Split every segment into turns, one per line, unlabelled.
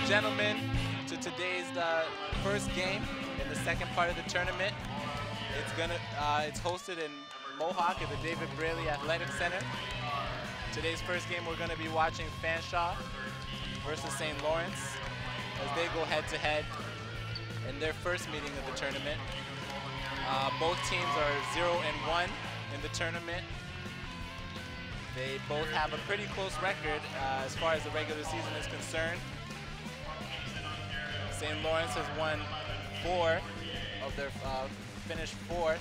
gentlemen, to today's first game in the second part of the tournament. It's hosted in Mohawk at the David Braley Athletic Center. Today's first game, we're going to be watching Fanshawe versus St. Lawrence as they go head-to-head in their first meeting of the tournament. Both teams are 0-1 in the tournament. They both have a pretty close record as far as the regular season is concerned. St. Lawrence has won 4 of their finished third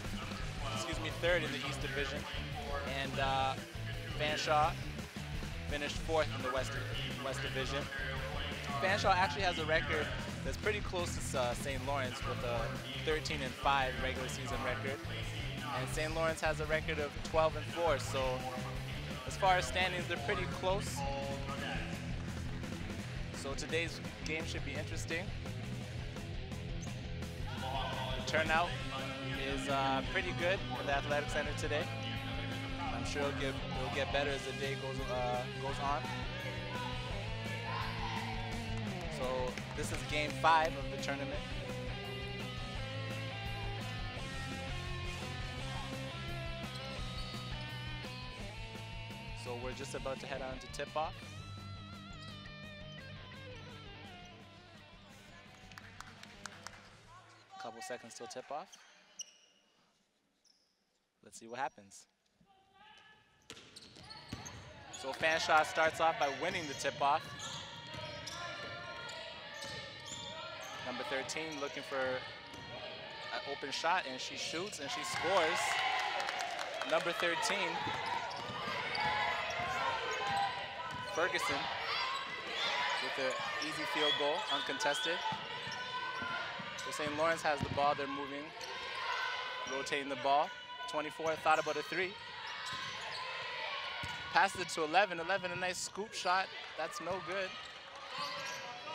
in the East Division, and Fanshawe finished 4th in the West Division. Fanshawe actually has a record that's pretty close to St. Lawrence with a 13-5 regular season record, and St. Lawrence has a record of 12-4. So as far as standings, they're pretty close. So today's game should be interesting. The turnout is pretty good in the Athletic Center today. I'm sure it'll get better as the day goes on. So this is game 5 of the tournament. So we're just about to head on to tip-off. Couple seconds till tip-off. Let's see what happens. So Fanshawe starts off by winning the tip-off. Number 13 looking for an open shot, and she shoots and she scores. Number 13, Ferguson, with an easy field goal, uncontested. So St. Lawrence has the ball, they're moving, rotating the ball. 24 thought about a 3. Passes it to 11. 11, a nice scoop shot. That's no good.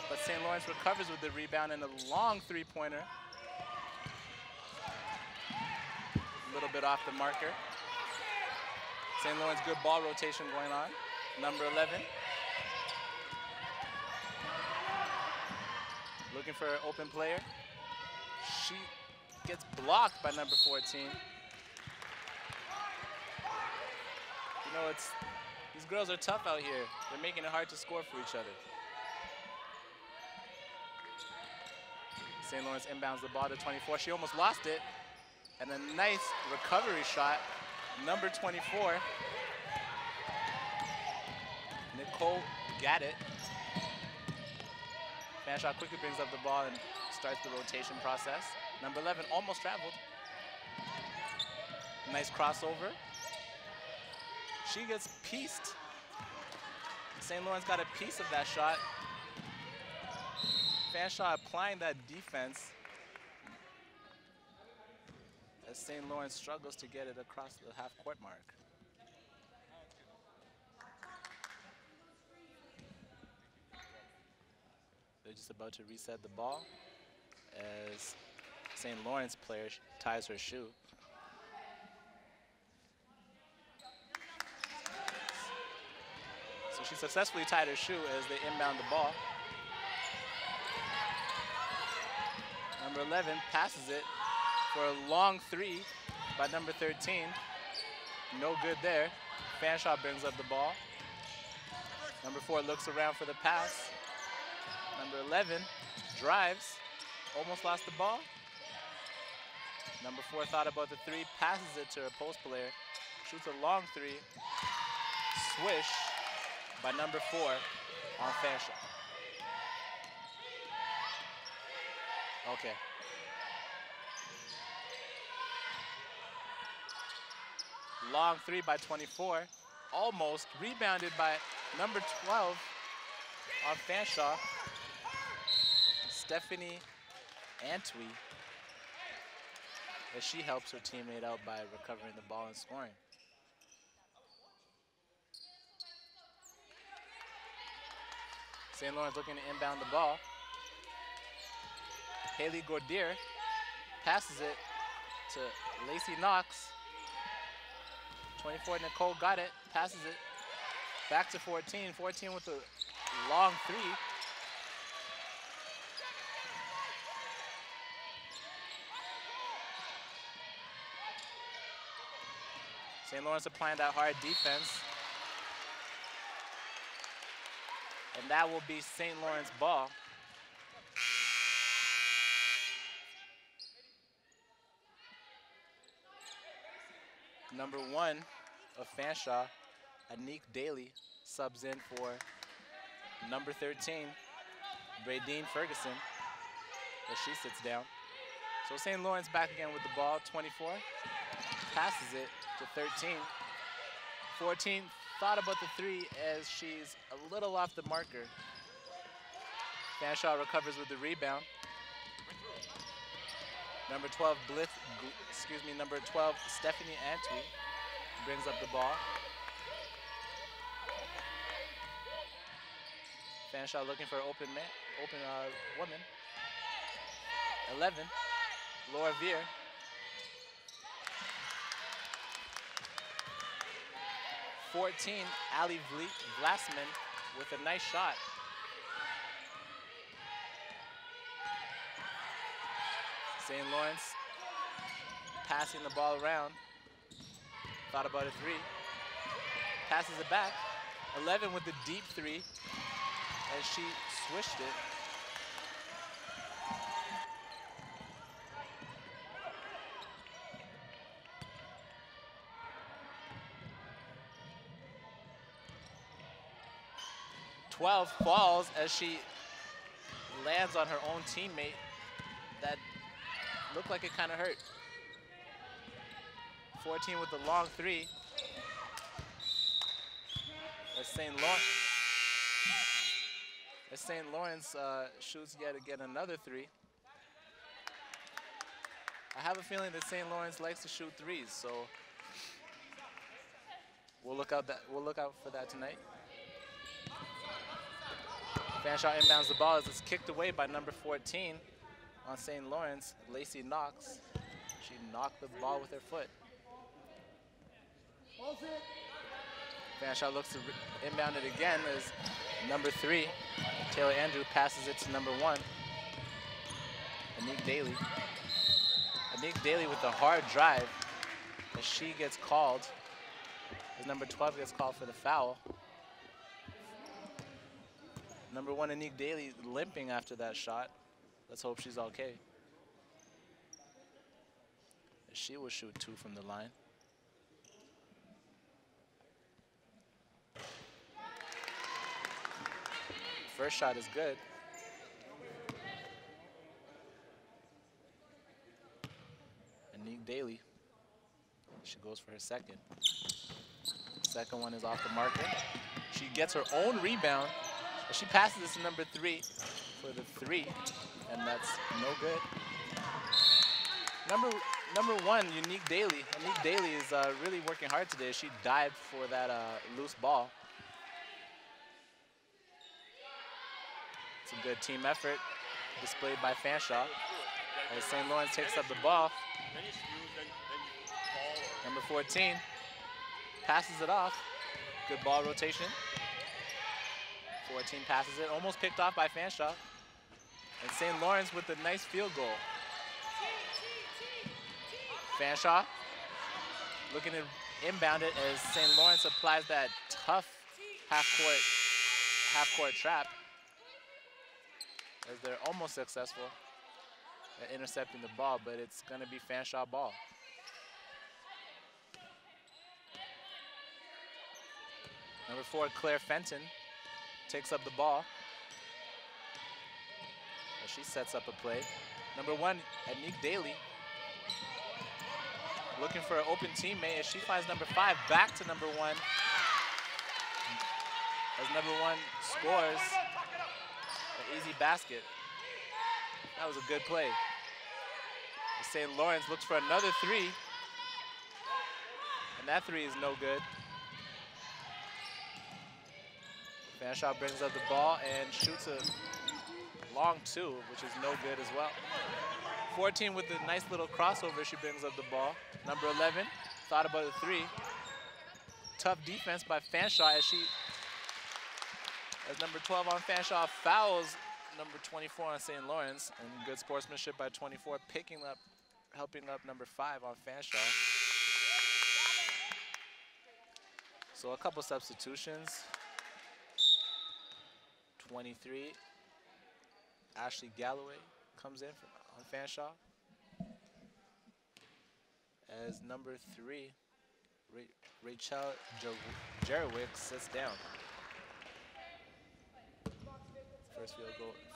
But St. Lawrence recovers with the rebound and a long 3-pointer. A little bit off the marker. St. Lawrence, good ball rotation going on. Number 11. Looking for an open player. She gets blocked by number 14. You know, these girls are tough out here. They're making it hard to score for each other. St. Lawrence inbounds the ball to 24. She almost lost it. And a nice recovery shot. Number 24. Nicole got it. Fanshawe quickly brings up the ball and starts the rotation process. Number 11 almost traveled. Nice crossover. She gets pieced. St. Lawrence got a piece of that shot. Fanshawe applying that defense as St. Lawrence struggles to get it across the half-court mark. They're just about to reset the ball as St. Lawrence player ties her shoe. So she successfully tied her shoe as they inbound the ball. Number 11 passes it for a long 3 by number 13. No good there. Fanshawe brings up the ball. Number 4 looks around for the pass. Number 11 drives, almost lost the ball. Number 4 thought about the 3, passes it to her post player, shoots a long 3, swish by number 4 on Fanshawe. Okay. Long 3 by 24, almost rebounded by number 12 on Fanshawe. Stephanie Antwi, as she helps her teammate out by recovering the ball and scoring. St. Lawrence looking to inbound the ball. Haley Gordier passes it to Lacey Knox. 24, Nicole got it, passes it back to 14. 14 with a long 3. St. Lawrence applying that hard defense. And that will be St. Lawrence ball. Number 1 of Fanshawe, Anique Daly, subs in for number 13, Bradine Ferguson, as she sits down. So St. Lawrence back again with the ball, 24, passes it to 13. 14 thought about the 3 as she's a little off the marker. Fanshawe recovers with the rebound. Number 12, number 12, Stephanie Antwi brings up the ball. Fanshawe looking for an open woman. 11, Laura Veer. 14, Ali Vlasman with a nice shot. St. Lawrence passing the ball around. Thought about a 3. Passes it back. 11 with the deep 3 as she swished it. Twelve falls as she lands on her own teammate. That looked like it kind of hurt. 14 with the long 3. As St. Lawrence shoots yet again another 3. I have a feeling that St. Lawrence likes to shoot 3s, so we'll look out for that tonight. Fanshawe inbounds the ball as it's kicked away by number 14 on St. Lawrence, Lacey Knox. She knocked the ball with her foot. Fanshawe looks to inbound it again as number 3, Taylor Andrew, passes it to number 1, Anique Daly. Anique Daly with the hard drive as she gets called, as number 12 gets called for the foul. Number 1, Anique Daly, limping after that shot. Let's hope she's okay. She will shoot 2 from the line. First shot is good. Anique Daly, she goes for her second. Second one is off the marker. She gets her own rebound. She passes this to number 3 for the 3, and that's no good. Number 1, Anique Daly. Anique Daly is really working hard today. She dived for that loose ball. It's a good team effort displayed by Fanshawe as St. Lawrence takes up the ball. Number 14 passes it off. Good ball rotation. 14 passes it, almost picked off by Fanshawe. And St. Lawrence with a nice field goal. Fanshawe looking to inbound it as St. Lawrence applies that tough half-court trap as they're almost successful at intercepting the ball, but it's going to be Fanshawe ball. Number 4, Claire Fenton, takes up the ball as she sets up a play. Number 1, Anique Daly, looking for an open teammate as she finds number 5 back to number 1. As number 1 scores an easy basket. That was a good play. St. Lawrence looks for another 3, and that 3 is no good. Fanshawe brings up the ball and shoots a long 2, which is no good as well. 14 with a nice little crossover, she brings up the ball. Number 11 thought about a 3. Tough defense by Fanshawe as number 12 on Fanshawe fouls number 24 on St. Lawrence, and good sportsmanship by 24, helping up number 5 on Fanshawe. So a couple substitutions. 23, Ashley Galloway comes in on Fanshawe. As number 3, Rachel Jaworowicz sits down.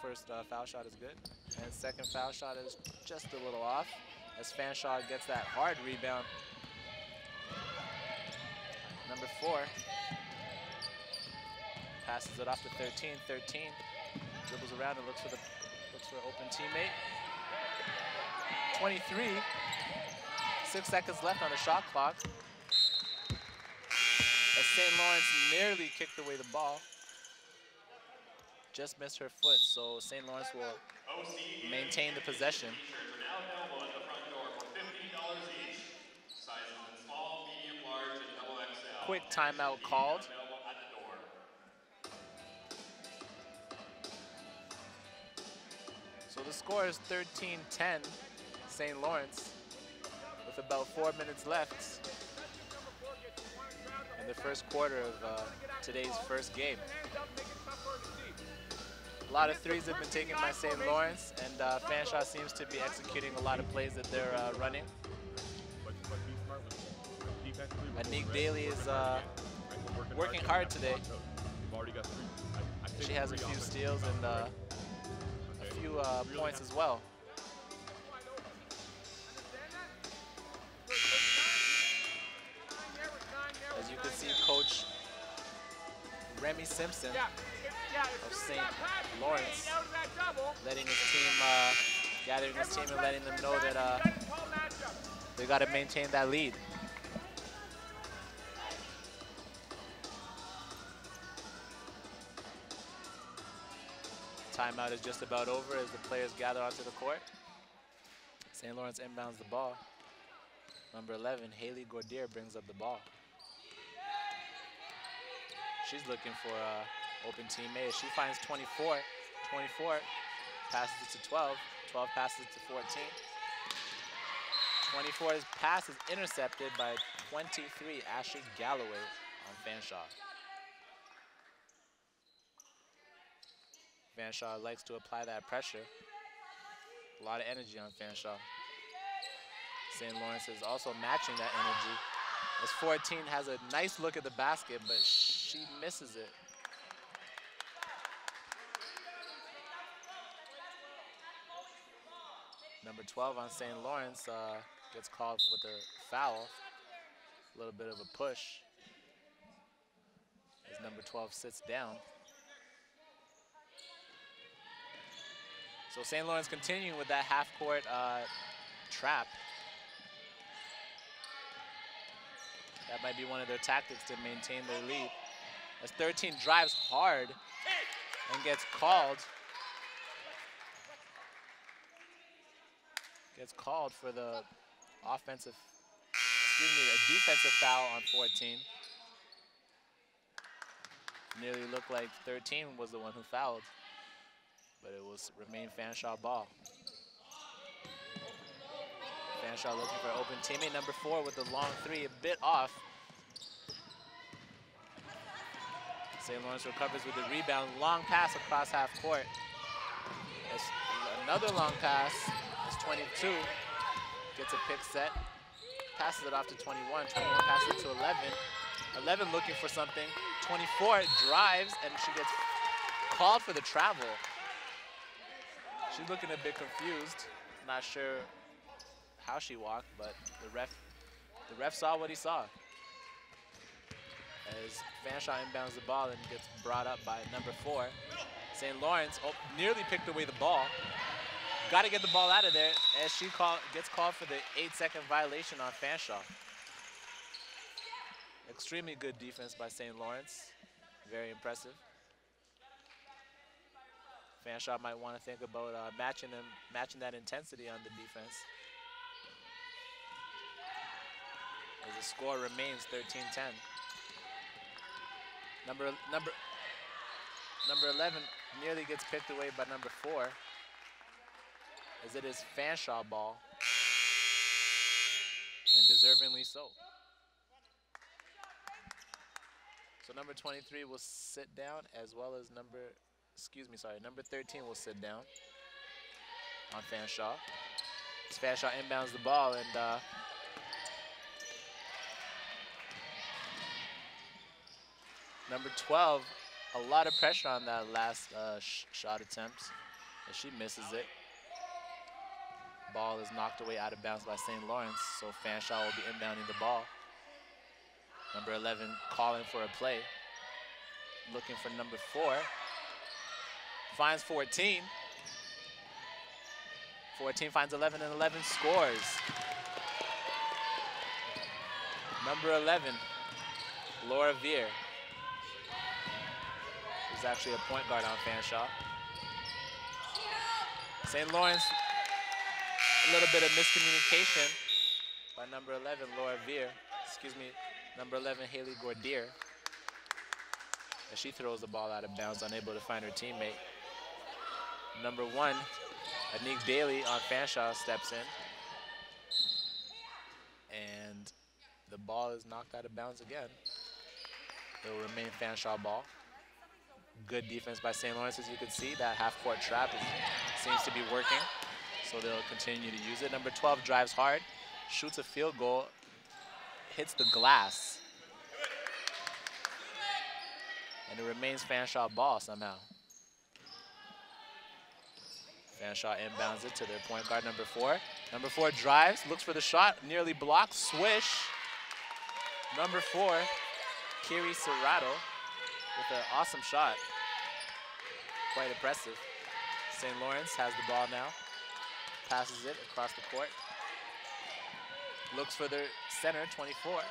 First foul shot is good. And second foul shot is just a little off as Fanshawe gets that hard rebound. Number 4 passes it off to 13. 13 dribbles around and looks for an open teammate. 23, 6 seconds left on the shot clock. As St. Lawrence nearly kicked away the ball. Just missed her foot, so St. Lawrence will maintain the possession. Quick timeout called. So the score is 13-10, St. Lawrence, with about 4 minutes left in the first quarter of today's first game. A lot of threes have been taken by St. Lawrence, and Fanshawe seems to be executing a lot of plays that they're running. Anik Daly is working hard today. She has a few steals and a few points as well. As you can see, Coach Remy Simpson of St. Lawrence letting his team, gathering his team and letting them know that they got to maintain that lead. Timeout is just about over as the players gather onto the court. St. Lawrence inbounds the ball. Number 11, Haley Gordier brings up the ball. She's looking for an open teammate. She finds 24. 24 passes it to 12. 12 passes it to 14. 24's pass is intercepted by 23, Ashley Galloway on Fanshawe. Fanshawe likes to apply that pressure. A lot of energy on Fanshawe. St. Lawrence is also matching that energy. As 14 has a nice look at the basket, but she misses it. Number 12 on St. Lawrence gets called with a foul. A little bit of a push as number 12 sits down. So St. Lawrence continuing with that half-court trap. That might be one of their tactics to maintain their lead. As 13 drives hard and gets called. Gets called for the offensive, a defensive foul on 14. Nearly looked like 13 was the one who fouled, but it was remain Fanshawe ball. Fanshawe looking for an open teammate. Number 4 with the long 3, a bit off. St. Lawrence recovers with the rebound. Long pass across half court. As another long pass. As 22 gets a pick set. Passes it off to 21. 21 passes it to 11. 11 looking for something. 24 drives and she gets called for the travel. She's looking a bit confused. Not sure how she walked, but the ref saw what he saw. As Fanshawe inbounds the ball and gets brought up by number 4. St. Lawrence nearly picked away the ball. Got to get the ball out of there as she gets called for the 8-second violation on Fanshawe. Extremely good defense by St. Lawrence. Very impressive. Fanshawe might want to think about matching that intensity on the defense. As the score remains 13-10. Number 11 nearly gets picked away by number 4. As it is Fanshawe ball, and deservingly so. So number 23 will sit down, as well as number 13 will sit down on Fanshawe. Fanshawe inbounds the ball, and number 12, a lot of pressure on that last shot attempt, and she misses it. Ball is knocked away out of bounds by St. Lawrence, so Fanshawe will be inbounding the ball. Number 11 calling for a play, looking for number 4. Finds 14. 14 finds 11, and 11 scores. Number 11, Laura Veer, who's actually a point guard on Fanshawe. St. Lawrence, a little bit of miscommunication by number 11, Laura Veer. Number 11, Haley Gordier. As she throws the ball out of bounds, unable to find her teammate. Number 1, Anique Daly on Fanshawe steps in. And the ball is knocked out of bounds again. It will remain Fanshawe ball. Good defense by St. Lawrence, as you can see. That half-court trap seems to be working, so they'll continue to use it. Number 12 drives hard, shoots a field goal, hits the glass. And it remains Fanshawe ball somehow. Fanshawe inbounds it to their point guard, number 4. Number 4 drives, looks for the shot, nearly blocked, swish. Number 4, Kiri Serrato with an awesome shot. Quite impressive. St. Lawrence has the ball now. Passes it across the court. Looks for their center, 24.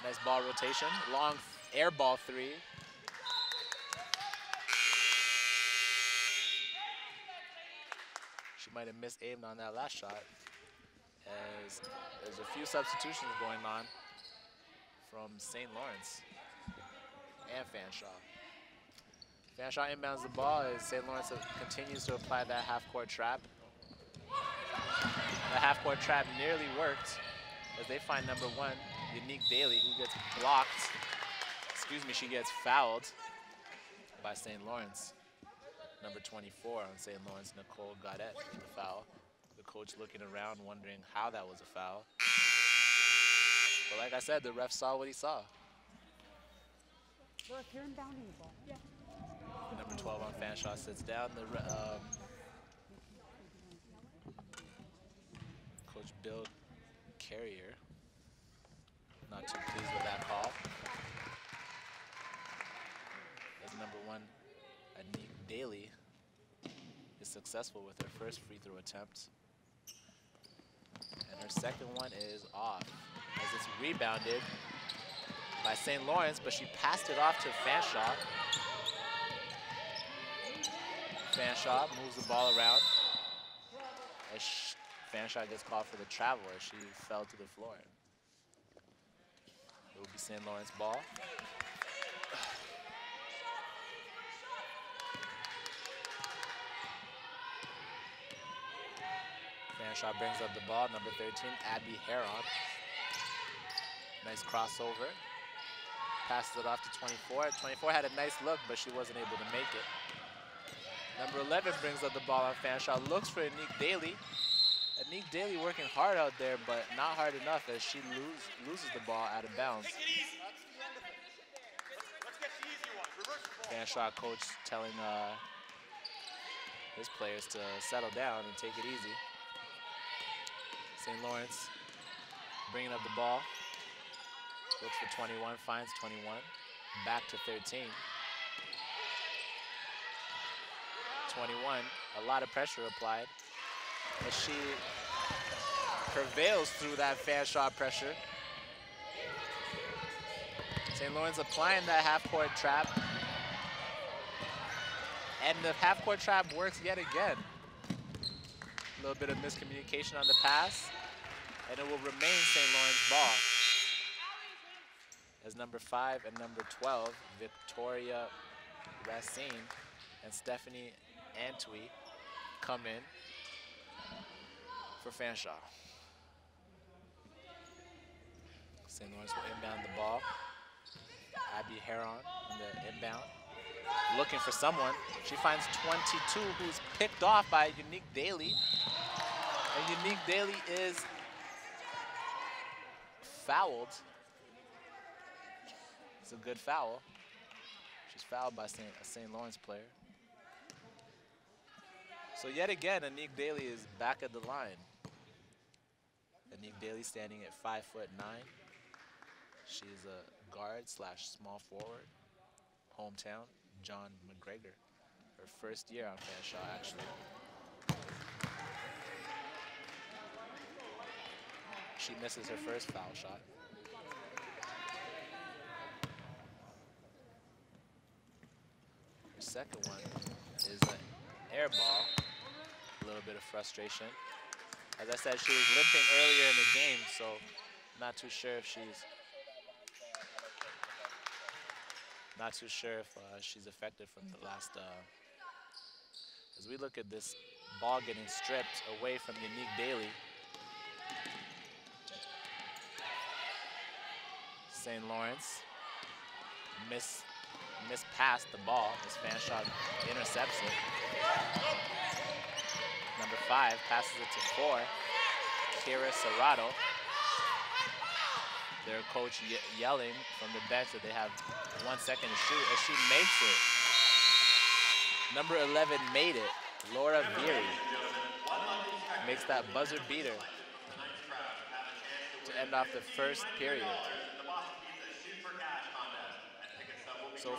Nice ball rotation. Long air ball 3. She might have misaimed on that last shot, as there's a few substitutions going on from St. Lawrence and Fanshawe. Fanshawe inbounds the ball as St. Lawrence continues to apply that half-court trap. The half-court trap nearly worked as they find number 1, Unique Daly, who gets blocked. She gets fouled by St. Lawrence. Number 24 on St. Lawrence, Nicole Gaudette, with the foul. The coach looking around, wondering how that was a foul. But like I said, the ref saw what he saw. Number 12 on Fanshawe sits down. Coach Bill Carrier, not too pleased with that call. As number 1, Anique Daly is successful with her first free throw attempt. And her second one is off, as it's rebounded by St. Lawrence, but she passed it off to Fanshawe. Fanshawe moves the ball around as Fanshawe gets called for the travel as she fell to the floor. It will be St. Lawrence ball. Fanshawe brings up the ball, number 13, Abby Heron. Nice crossover. Passes it off to 24. 24 had a nice look, but she wasn't able to make it. Number 11 brings up the ball on Fanshawe, looks for Anique Daly. Anique Daly working hard out there, but not hard enough as she loses the ball out of bounds. Fanshawe coach telling his players to settle down and take it easy. St. Lawrence bringing up the ball. Looks for 21, finds 21. Back to 13. 21, a lot of pressure applied. As she prevails through that Fanshawe pressure. St. Lawrence applying that half-court trap. And the half-court trap works yet again. A little bit of miscommunication on the pass, and it will remain St. Lawrence ball. As number 5 and number 12, Victoria Racine and Stephanie Antwi come in for Fanshawe. St. Lawrence will inbound the ball. Abby Heron in the inbound. Looking for someone. She finds 22, who's picked off by Unique Daly. And Unique Daly is fouled. It's a good foul. She's fouled by a St. Lawrence player. So yet again, Unique Daly is back at the line. Unique Daly standing at 5'9". She's a guard / small forward. Hometown, John McGregor. Her first year on Fanshawe, actually. She misses her first foul shot. Her second one is an air ball. A little bit of frustration. As I said, she was limping earlier in the game, so not too sure if she's affected from the last. As we look at this ball getting stripped away from Unique Daly. St. Lawrence mispassed the ball as Fanshawe intercepts it. Number 5 passes it to 4, Kira Serrato. Their coach yelling from the bench that they have 1 second to shoot, as she makes it. Number 11 made it. Laura Beery makes that buzzer beater to end off the first period. So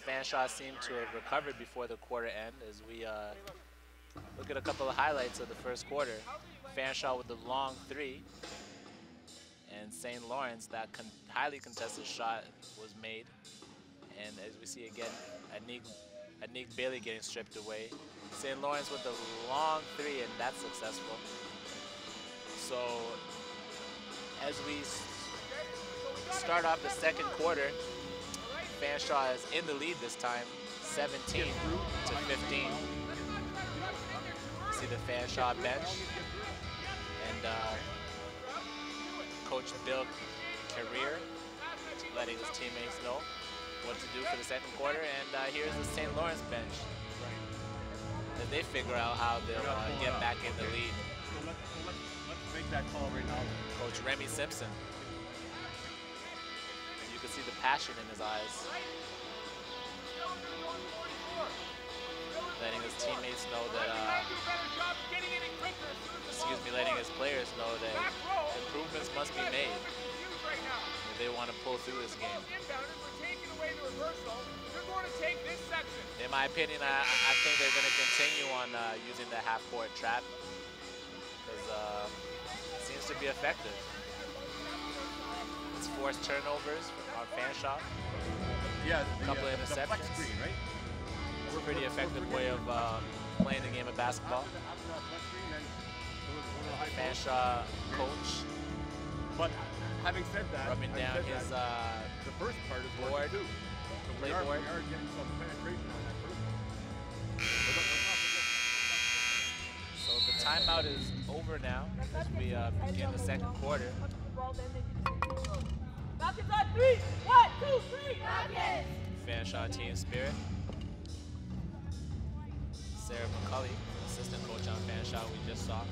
Fanshawe seemed to have recovered before the quarter end as we look at a couple of highlights of the first quarter. Fanshawe with the long 3, and St. Lawrence, that highly contested shot was made. And as we see again, Anique Bailey getting stripped away. St. Lawrence with the long 3, and that's successful. So as we start off the second quarter, Fanshawe is in the lead this time, 17 to 15. See the Fanshawe bench, and Coach Bill Carrier letting his teammates know what to do for the second quarter. And here's the St. Lawrence bench as they figure out how they'll get back in the lead.
Let's make that call right now.
Coach Remy Simpson. You can see the passion in his eyes. Letting his teammates know that, letting his players know that improvements must be made if they want to pull through this game. In my opinion, I think they're going to continue on using the half-court trap because it seems to be effective. It's forced turnovers on Fanshawe.
Yeah,
a couple of interceptions.
Screen, right?
It's a pretty effective way of playing the game of basketball. Fanshawe coach.
But having said that,
rubbing down his
the first part is
board.
too. So we are getting some penetration on that first one.
So the timeout is over now as we begin the second quarter.
Falcons on 3. 1, 2, 3. Falcons.
Fanshawe team spirit. Sarah McCulley, assistant coach on Fanshawe, we just saw.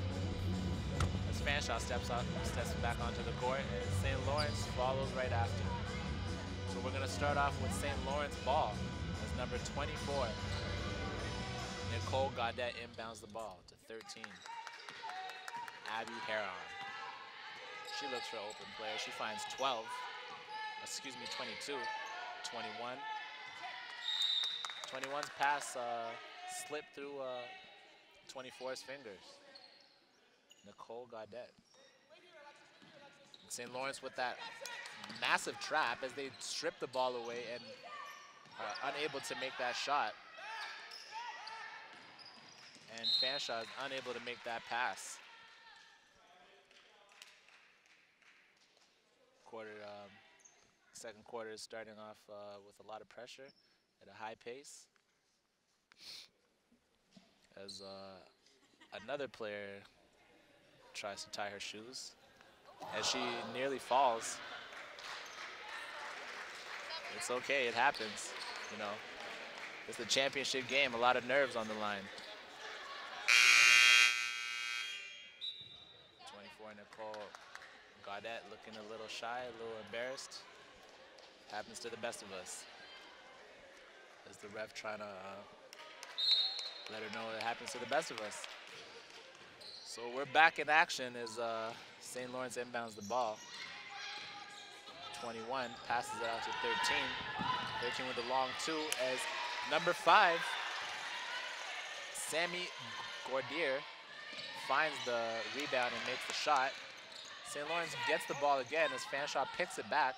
As Fanshawe steps back onto the court, and St. Lawrence follows right after. So we're gonna start off with St. Lawrence ball as number 24. Nicole Gaudet inbounds the ball to 13. Abby Heron. She looks for an open player. She finds 22, 21. 21's pass slipped through 24's fingers. Nicole Gaudet. St. Lawrence with that massive trap as they strip the ball away and are unable to make that shot. And Fanshawe is unable to make that pass. Second quarter is starting off with a lot of pressure at a high pace. As another player tries to tie her shoes as she nearly falls. It's okay, it happens, you know. It's the championship game, a lot of nerves on the line. 24, Nicole Gaudette looking a little shy, a little embarrassed. Happens to the best of us. As the ref trying to let her know it happens to the best of us. So we're back in action as St. Lawrence inbounds the ball. 21 passes it out to 13. 13 with a long 2 as number 5, Sammy Gordier, finds the rebound and makes the shot. St. Lawrence gets the ball again as Fanshawe picks it back.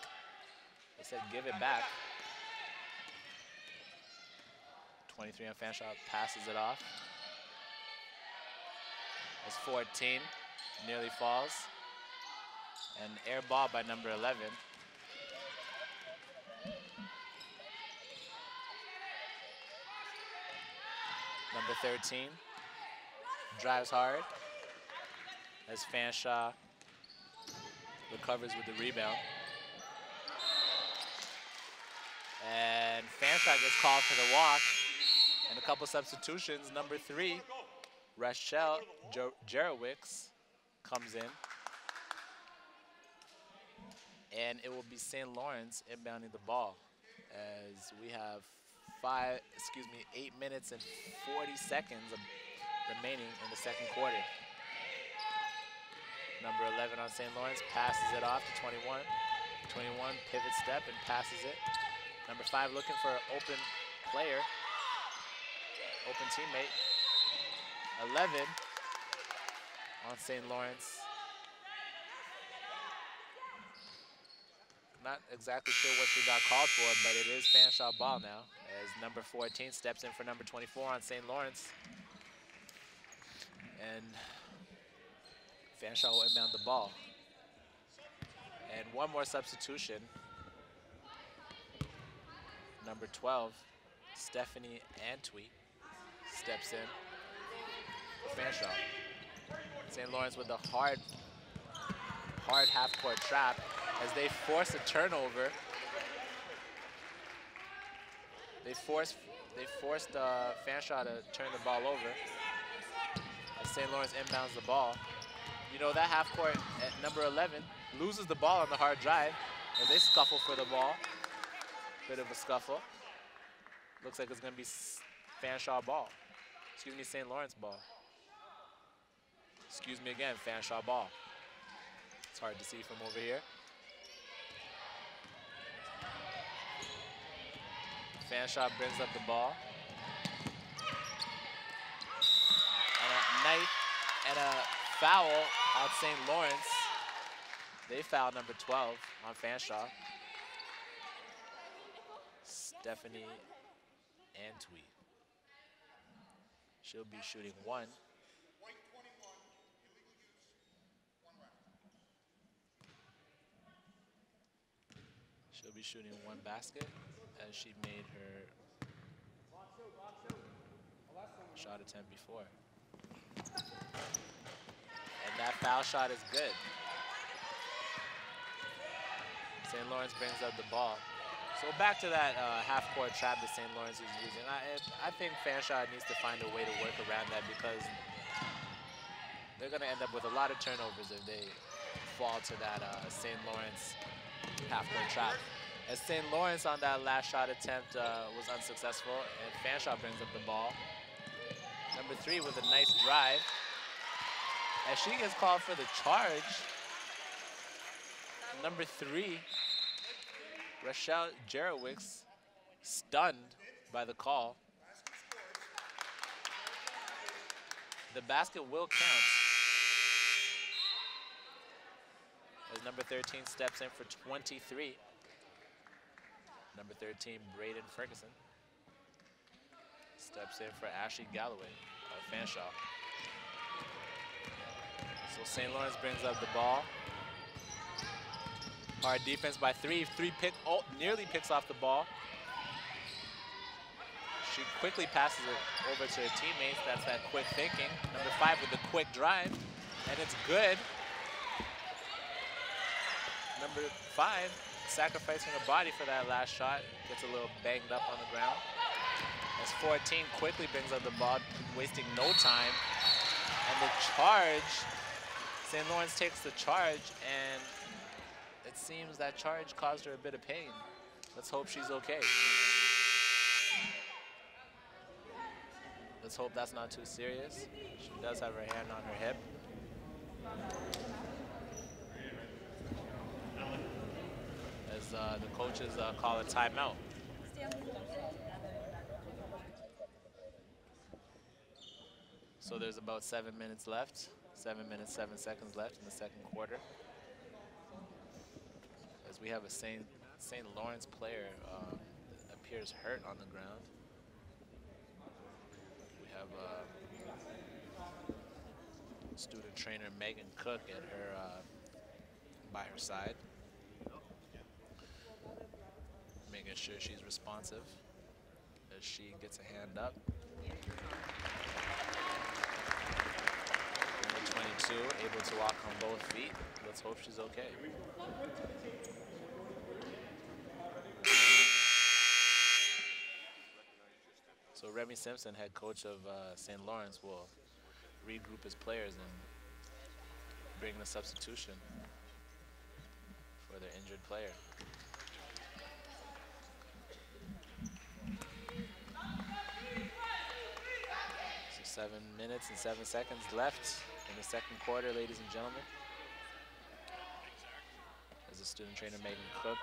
They said give it back. 23 on Fanshawe passes it off. As 14 nearly falls. An air ball by number 11. Number 13 drives hard as Fanshawe recovers with the rebound. And Fanshawe gets called for the walk. And a couple substitutions. Number 3, Rachel Jaworowicz comes in. And it will be St. Lawrence inbounding the ball as we have 8 minutes and 40 seconds remaining in the second quarter. Number 11 on St. Lawrence passes it off to 21. 21 pivot step and passes it. Number 5 looking for an open player, open teammate. 11 on St. Lawrence. Not exactly sure what she got called for, but it is Fanshawe ball now as number 14 steps in for number 24 on St. Lawrence. And Fanshawe will inbound the ball. And one more substitution. Number 12, Stephanie Antwi, steps in for Fanshawe. St. Lawrence with a hard half-court trap as they force a turnover. They forced Fanshawe to turn the ball over as St. Lawrence inbounds the ball. You know, that half-court at number 11 loses the ball on the hard drive as they scuffle for the ball. Bit of a scuffle. Looks like it's going to be Fanshawe ball. Excuse me, St. Lawrence ball. Excuse me again, Fanshawe ball. It's hard to see from over here. Fanshawe brings up the ball. And a foul on St. Lawrence. They foul number 12 on Fanshawe. Stephanie Antwi. She'll be shooting 1. She'll be shooting 1 basket as she made her shot attempt before. And that foul shot is good. St. Lawrence brings up the ball. So back to that half-court trap that St. Lawrence is using. I think Fanshawe needs to find a way to work around that because they're going to end up with a lot of turnovers if they fall to that St. Lawrence half-court trap. As St. Lawrence on that last shot attempt was unsuccessful, and Fanshawe brings up the ball. Number 3 with a nice drive. As she gets called for the charge, number 3, Rachel Jaworowicz, stunned by the call. The basket will count. As number 13 steps in for 23. Number 13, Braden Ferguson, steps in for Ashley Galloway of Fanshawe. So St. Lawrence brings up the ball. Hard defense by 3. Nearly picks off the ball. She quickly passes it over to her teammates. That's that quick thinking. Number 5 with the quick drive, and it's good. Number 5 sacrificing her body for that last shot. Gets a little banged up on the ground. As 14 quickly brings up the ball, wasting no time. And the charge, St. Lawrence takes the charge, and it seems that charge caused her a bit of pain. Let's hope she's okay. Let's hope that's not too serious. She does have her hand on her hip. As the coaches call a timeout. So there's about 7 minutes left. 7 minutes, 7 seconds left in the second quarter. As we have a St. Lawrence player appears hurt on the ground. We have student trainer Megan Cook at her by her side, making sure she's responsive as she gets a hand up. Number 22, able to walk on both feet. Let's hope she's okay. So Remy Simpson, head coach of St. Lawrence, will regroup his players and bring the substitution for their injured player. So 7 minutes and 7 seconds left in the second quarter, ladies and gentlemen. As the student trainer Megan Cook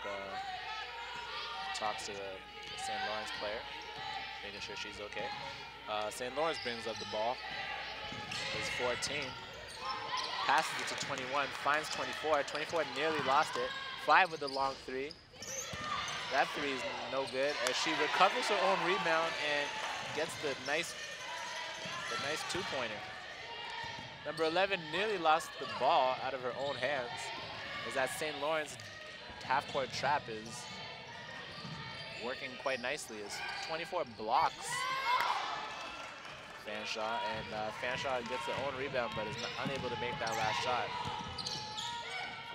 talks to the St. Lawrence player, making sure she's okay. St. Lawrence brings up the ball. It's 14. Passes it to 21, finds 24. 24 nearly lost it. 5 with the long three. That three is no good as she recovers her own rebound and gets the nice two-pointer. Number 11 nearly lost the ball out of her own hands as that St. Lawrence half-court trap is working quite nicely as 24 blocks Fanshawe, and Fanshawe gets their own rebound but is unable to make that last shot.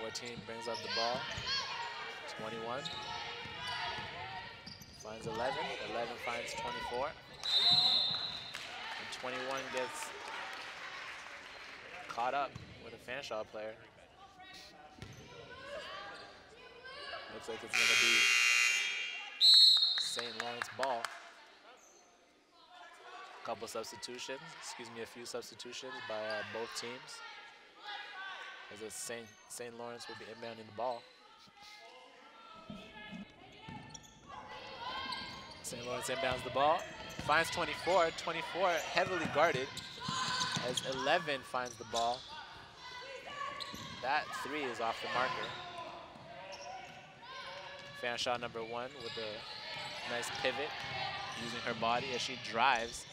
14 brings up the ball. 21 finds 11. 11 finds 24. And 21 gets caught up with a Fanshawe player. Looks like it's going to be St. Lawrence ball. A few substitutions by both teams. As St. Lawrence will be inbounding the ball. St. Lawrence inbounds the ball, finds 24. 24 heavily guarded as 11 finds the ball. That three is off the marker. Fanshawe number 1 with a nice pivot, using her body as she drives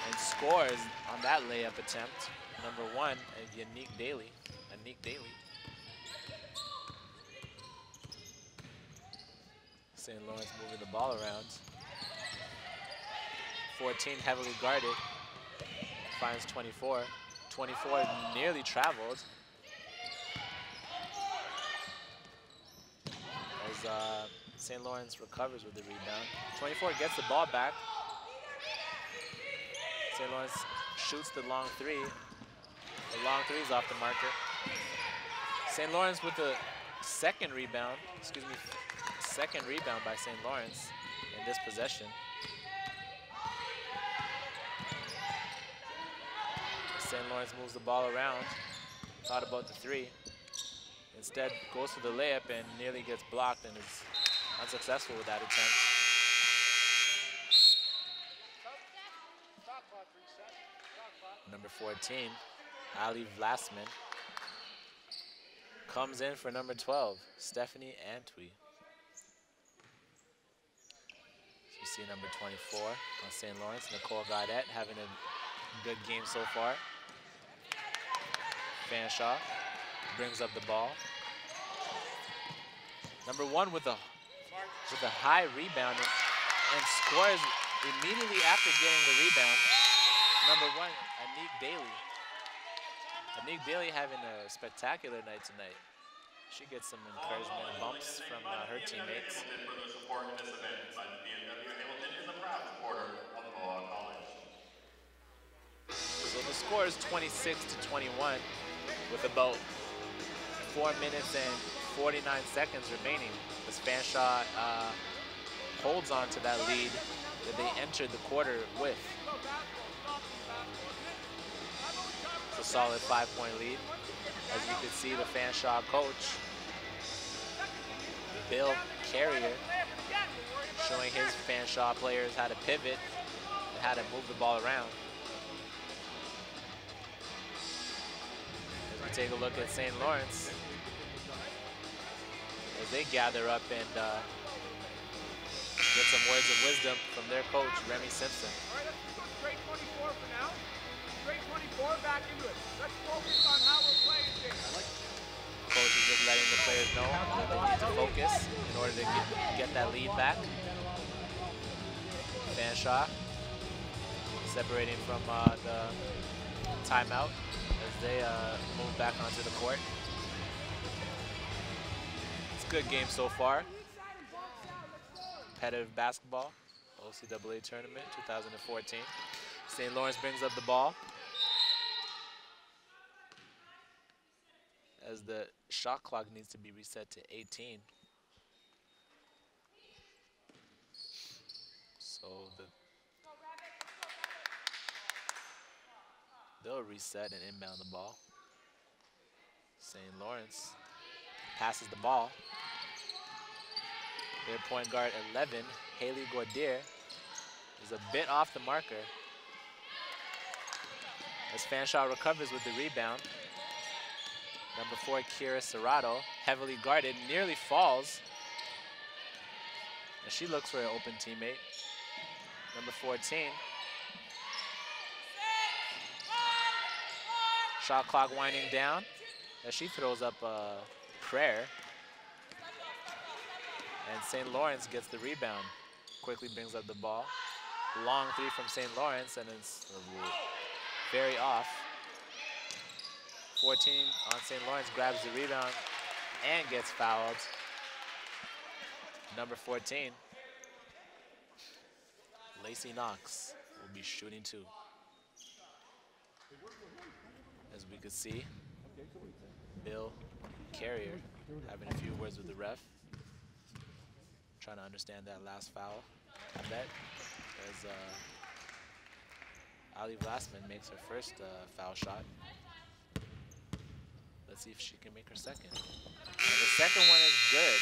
and scores on that layup attempt. Number 1, Anique Daly. St. Lawrence moving the ball around. 14 heavily guarded, finds 24. 24 nearly traveled. As St. Lawrence recovers with the rebound. 24 gets the ball back. St. Lawrence shoots the long three. The long three is off the marker. St. Lawrence with the second rebound by St. Lawrence in this possession. St. Lawrence moves the ball around. Thought about the three. Instead goes for the layup and nearly gets blocked and is unsuccessful with that attempt. Number 14, Ali Vlasman, comes in for number 12, Stephanie Antwi. So you see number 24 on St. Lawrence, Nicole Gaudette, having a good game so far. Fanshawe brings up the ball. Number 1 with a high rebound and scores immediately after getting the rebound. Number 1, Anique Daly. Anique Daly having a spectacular night tonight. She gets some encouragement and bumps from her teammates.
For the support of this event by the BMW Hamilton is a proud supporter of Mohawk College.
So the score is 26-21 with about 4 minutes and 49 seconds remaining as Fanshawe holds on to that lead that they entered the quarter with. It's a solid 5-point lead. As you can see, the Fanshawe coach, Bill Carrier, showing his Fanshawe players how to pivot and how to move the ball around. As we take a look at St. Lawrence, as they gather up and get some words of wisdom from their coach, Remy Simpson.
All right, let's go straight 24 for now. Straight 24, back into it. Let's focus on how we're playing things.
Coach is just letting the players know that they need to focus in order to get that lead back. Fanshawe separating from the timeout as they move back onto the court. It's a good game so far. Competitive basketball, OCAA tournament 2014. St. Lawrence brings up the ball as the shot clock needs to be reset to 18. So they'll reset and inbound the ball. St. Lawrence passes the ball. Their point guard 11, Haley Gordier, is a bit off the marker as Fanshawe recovers with the rebound. Number 4, Kira Serrato, heavily guarded, nearly falls. And she looks for an open teammate. Number 14. Shot clock winding down as she throws up a prayer. And St. Lawrence gets the rebound. Quickly brings up the ball. Long three from St. Lawrence, and it's very off. 14 on St. Lawrence grabs the rebound and gets fouled. Number 14, Lacey Knox, will be shooting 2. As we could see, Bill Carrier having a few words with the ref, trying to understand that last foul, I bet, as Ali Glassman makes her first foul shot. Let's see if she can make her second. And the second one is good.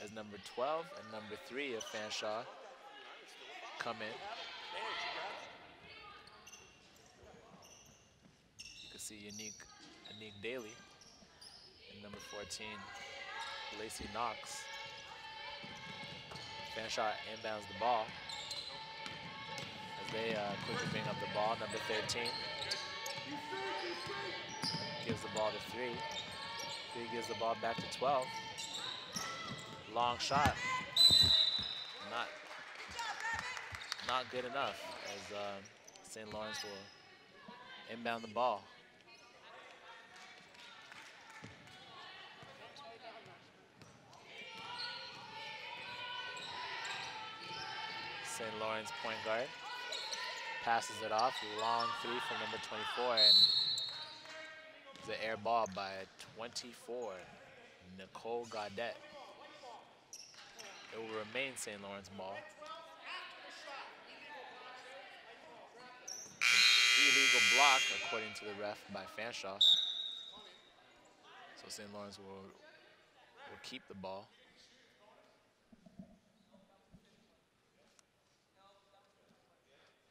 As number 12 and number 3 of Fanshawe come in. You can see Unique Daly and number 14, Lacey Knox. Fanshawe inbounds the ball as they quickly bring up the ball. Number 13 gives the ball to 3. 3 gives the ball back to 12. Long shot, not good enough as St. Lawrence will inbound the ball. St. Lawrence point guard passes it off, long 3 from number 24, and it's an air ball by 24, Nicole Gaudet. It will remain St. Lawrence ball. An illegal block, according to the ref, by Fanshawe. So St. Lawrence will keep the ball.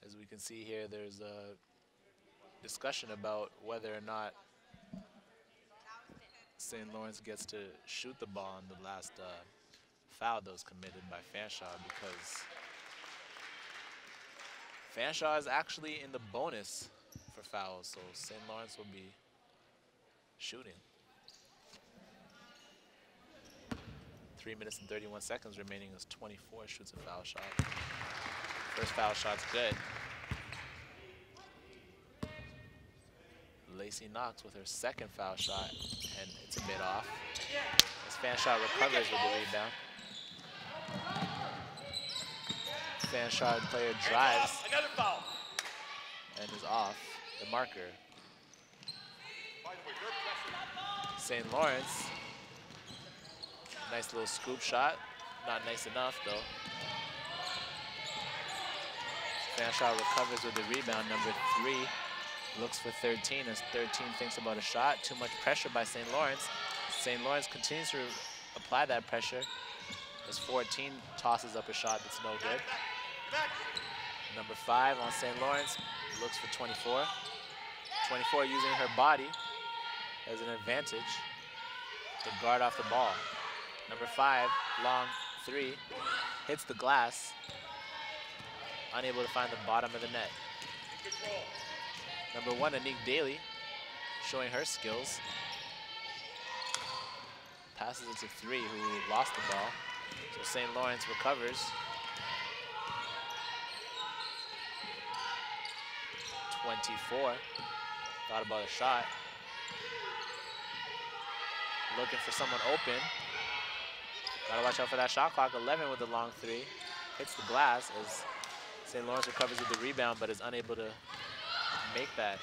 As we can see here, there's a discussion about whether or not St. Lawrence gets to shoot the ball on the last foul that was committed by Fanshawe, because Fanshawe is actually in the bonus for fouls, so St. Lawrence will be shooting. 3 minutes and 31 seconds remaining as 24 shoots a foul shot. First foul shot's good. Lacey Knox with her second foul shot, and it's a bit off. As Fanshawe recovers with the rebound. Fanshawe player drives and is off the marker. St. Lawrence, nice little scoop shot. Not nice enough though. Fanshawe recovers with the rebound. Number 3 looks for 13 as 13 thinks about a shot. Too much pressure by St. Lawrence. St. Lawrence continues to apply that pressure as 14 tosses up a shot that's no good. Number 5 on St. Lawrence looks for 24. 24 using her body as an advantage to guard off the ball. Number 5, long 3, hits the glass, unable to find the bottom of the net. Number 1, Anique Daly, showing her skills. Passes it to 3, who lost the ball. So St. Lawrence recovers. 24, thought about a shot. Looking for someone open. Gotta watch out for that shot clock. 11 with the long 3. Hits the glass as St. Lawrence recovers with the rebound, but is unable to make that.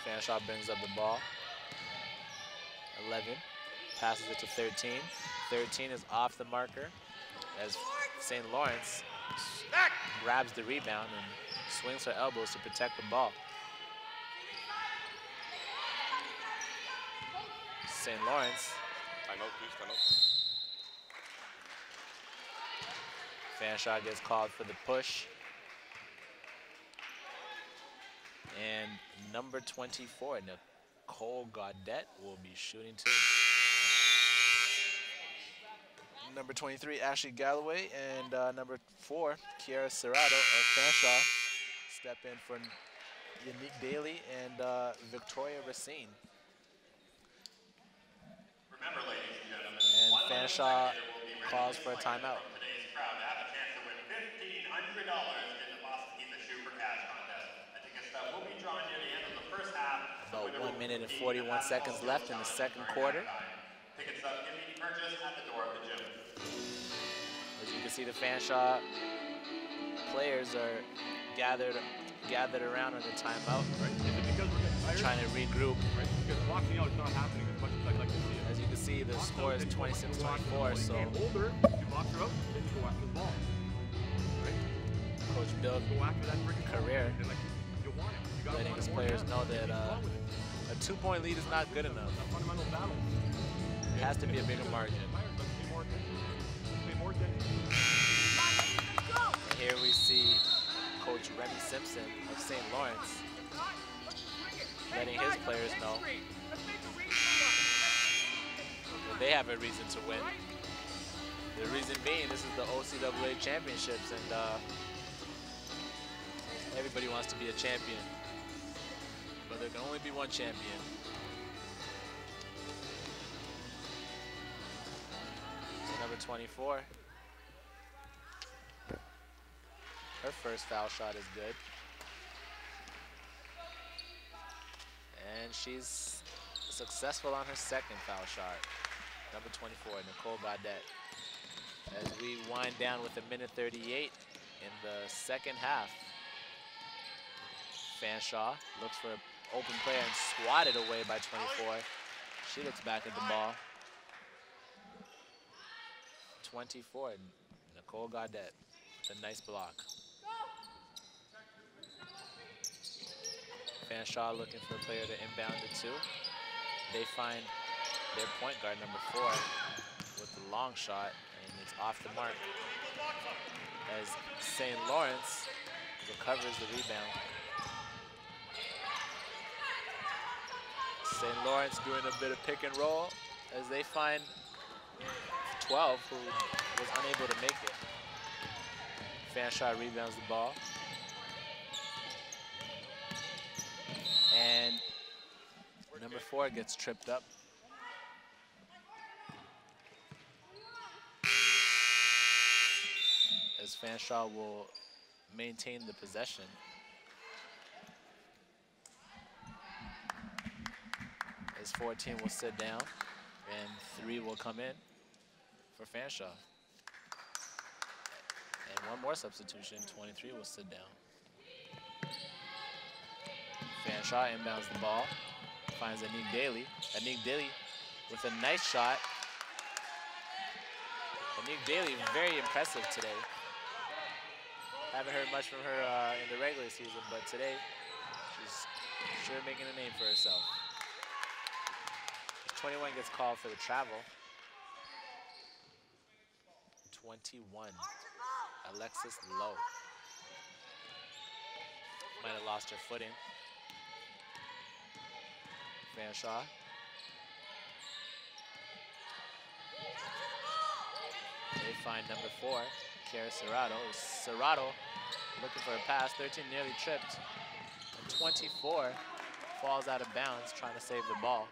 Fanshawe brings up the ball. 11, passes it to 13. 13 is off the marker as St. Lawrence grabs the rebound and swings her elbows to protect the ball. St. Lawrence.
Timeout, please, timeout.
Fanshawe gets called for the push. And number 24, Nicole Gaudette, will be shooting too. Number 23, Ashley Galloway, and number 4, Kiara Serrato of Fanshawe step in for Unique Daly and Victoria Racine.
Remember, ladies and gentlemen,
And Fanshawe calls for a timeout.
from today's crowd to have a chance to win $1,500 in the Boston Keep the Shoe for Cash contest. A ticket stub will be drawn near the end of the first half.
About 1 minute and 41 seconds left in the second quarter.
Ticket stub can be purchased at the door of the gym.
As you can see, the Fanshawe players are gathered around on the timeout,
Right? Is it because we're getting tired?
trying to regroup.
Right? Because boxing out is not happening as much as I'd like to see it.
As you can see, the score is 26-24, so
You hold her, you box her up, then you go after the ball. Right?
Coach Bill
Go after that freaking ball.
Career
And like, you want it. You gotta
letting
want
his
it more
players
than
know
that.
that
What's wrong with it?
a 2-point lead is not good enough.
That fundamental battle.
It has to be a bigger margin.
Let's pay more attention. Let's pay more attention.
And here we see Coach Remy Simpson of St. Lawrence letting his players know that they have a reason to win. The reason being, this is the OCAA championships, and everybody wants to be a champion, but there can only be one champion. So number 24. Her first foul shot is good. And she's successful on her second foul shot. Number 24, Nicole Gaudette. As we wind down with 1:38 in the second half. Fanshawe looks for an open player and swatted away by 24. She looks back at the ball. 24, Nicole Gaudette, the nice block. Fanshawe looking for a player to inbound it to. They find their point guard, number 4, with the long shot, and it's off the mark. As St. Lawrence recovers the rebound. St. Lawrence doing a bit of pick and roll as they find 12, who was unable to make it. Fanshawe rebounds the ball. And number 4 gets tripped up. As Fanshawe will maintain the possession. as 14 will sit down, and 3 will come in for Fanshawe. And one more substitution, 23 will sit down. Fanshawe inbounds the ball, finds Anique Daly. Anique Daly with a nice shot. Anique Daly, very impressive today. Haven't heard much from her in the regular season, but today she's sure making a name for herself. 21 gets called for the travel. 21, Alexis Lowe. Might have lost her footing. Fanshawe. They find number 4, Kara Serrato. Serrato looking for a pass. 13 nearly tripped. And 24 falls out of bounds trying to save the ball.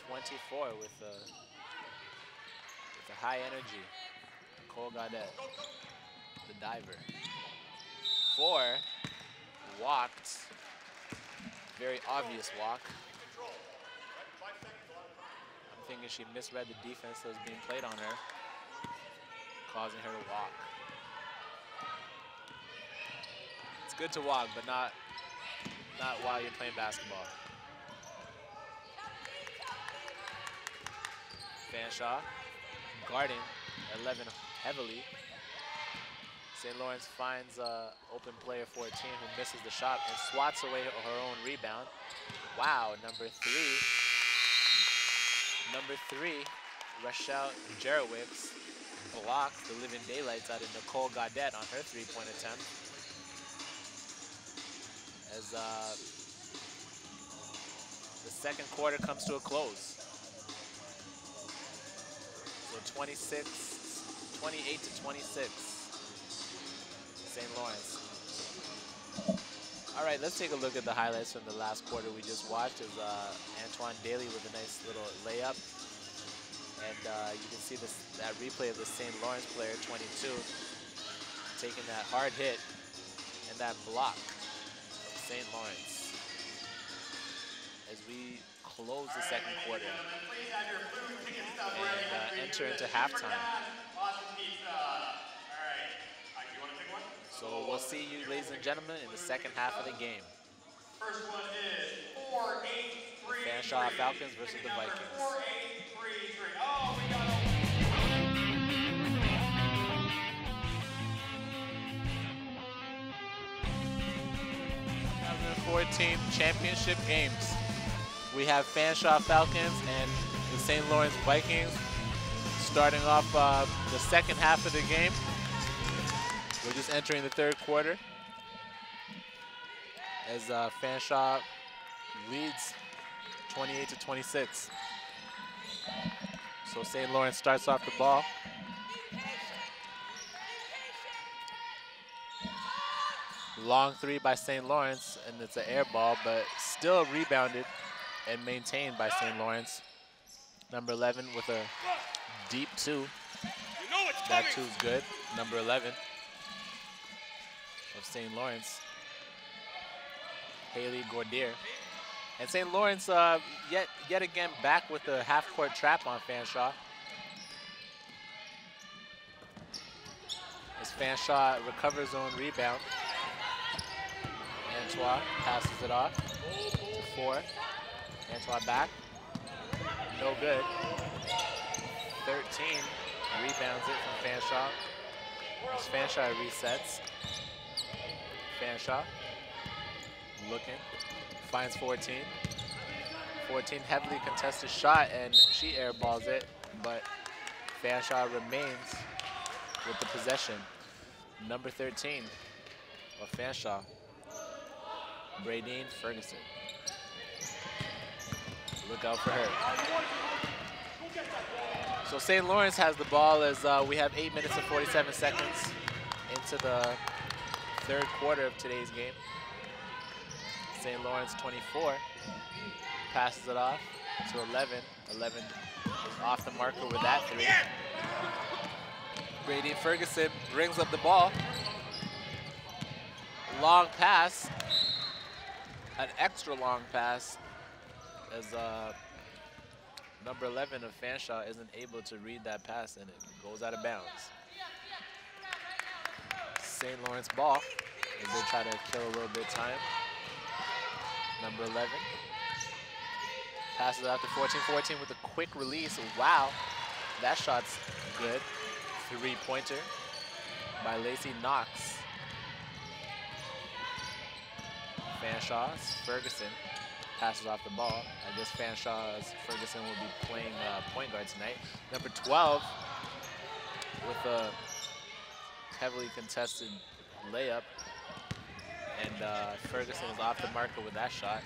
24 with a high energy. Nicole Gaudet, the diver. 4 walked. Very obvious walk. I'm thinking she misread the defense that was being played on her, causing her to walk. It's good to walk, but not while you're playing basketball. Fanshawe guarding 11 heavily. St. Lawrence finds open player 14 who misses the shot and swats away her own rebound. Wow, number 3, Rachel Jaworowicz blocks the living daylights out of Nicole Gaudet on her 3-point attempt. As the second quarter comes to a close. So 28 to 26. St. Lawrence. All right, let's take a look at the highlights from the last quarter we just watched. As Antoine Daly with a nice little layup. And you can see that replay of the St. Lawrence player, 22, taking that hard hit and that block of St. Lawrence. As we close the second quarter and enter into halftime. So we'll see you, ladies and gentlemen, in the second half of the game.
First one is 4-8-3-3.
Fanshawe Falcons versus the Vikings.
4-8-3-3. Oh, we got
2014 championship games. We have Fanshawe Falcons and the St. Lawrence Vikings starting off the second half of the game. We're just entering the third quarter as Fanshawe leads 28 to 26. So St. Lawrence starts off the ball. Long 3 by St. Lawrence, and it's an air ball, but still rebounded and maintained by St. Lawrence. Number 11 with a deep 2. That 2 is good. Number 11 of St. Lawrence, Haley Gordier. And St. Lawrence yet again back with the half-court trap on Fanshawe. As Fanshawe recovers his own rebound. Antoine passes it off to 4. Antoine back. No good. 13 rebounds it from Fanshawe. As Fanshawe resets. Fanshawe looking, finds 14. 14 heavily contested shot, and she airballs it, but Fanshawe remains with the possession. Number 13 of Fanshawe, Bradine Ferguson. Look out for her. So St. Lawrence has the ball as we have 8 minutes and 47 seconds into the third quarter of today's game. St. Lawrence 24 passes it off to 11. 11 is off the marker with that 3. Bradine Ferguson brings up the ball. Long pass. an extra long pass as number 11 of Fanshawe isn't able to read that pass, and it goes out of bounds. St. Lawrence ball as they try to kill a little bit of time. Number 11 passes out to 14-14 with a quick release. Wow, that shot's good. Three-pointer by Lacey Knox. Fanshaw's Ferguson passes off the ball. I guess Fanshaw's Ferguson will be playing point guard tonight. Number 12 with a heavily contested layup. And Ferguson is off the marker with that shot.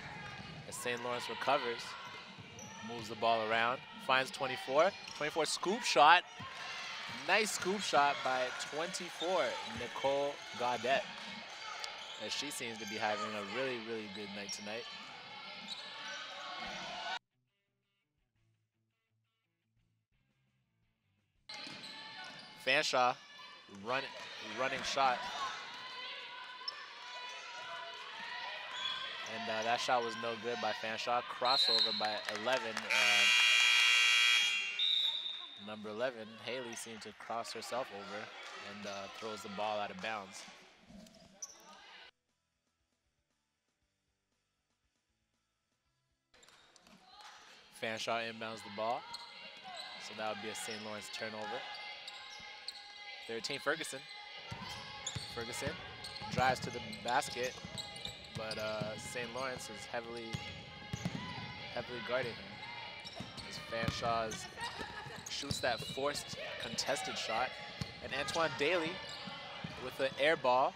As St. Lawrence recovers, moves the ball around, finds 24. 24 scoop shot. Nice scoop shot by 24, Nicole Gaudette. As she seems to be having a really, really good night tonight. Fanshawe running shot. And that shot was no good by Fanshawe. Crossover by 11. Number 11, Haley, seemed to cross herself over and throws the ball out of bounds. Fanshawe inbounds the ball. So that would be a St. Lawrence turnover. 13, Ferguson. Ferguson drives to the basket, but St. Lawrence is heavily guarding him. As Fanshawe shoots that forced contested shot. And Antoine Daly with the air ball.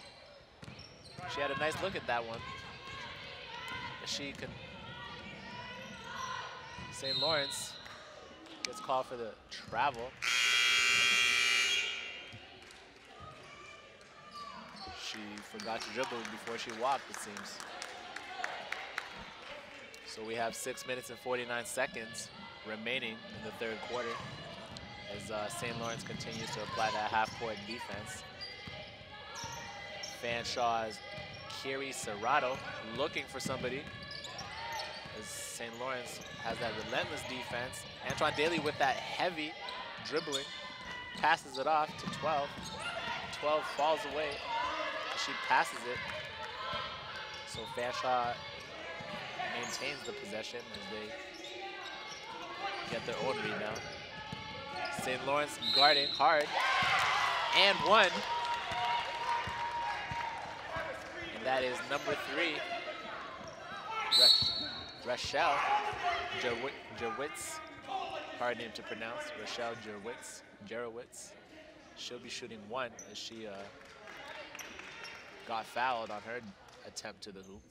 She had a nice look at that one. She can. St. Lawrence gets called for the travel. She forgot to dribble before she walked, it seems. So we have 6 minutes and 49 seconds remaining in the third quarter as St. Lawrence continues to apply that half-court defense. Fanshaw's Kiri Serrato looking for somebody as St. Lawrence has that relentless defense. Antoine Daly with that heavy dribbling, passes it off to 12. 12 falls away. She passes it. So Fanshawe maintains the possession as they get their own rebound. St. Lawrence guarding hard, and one. And that is number 3, Rachel Jaworowicz. Hard name to pronounce, Rachel Jaworowicz. She'll be shooting 1 as she got fouled on her attempt to the hoop.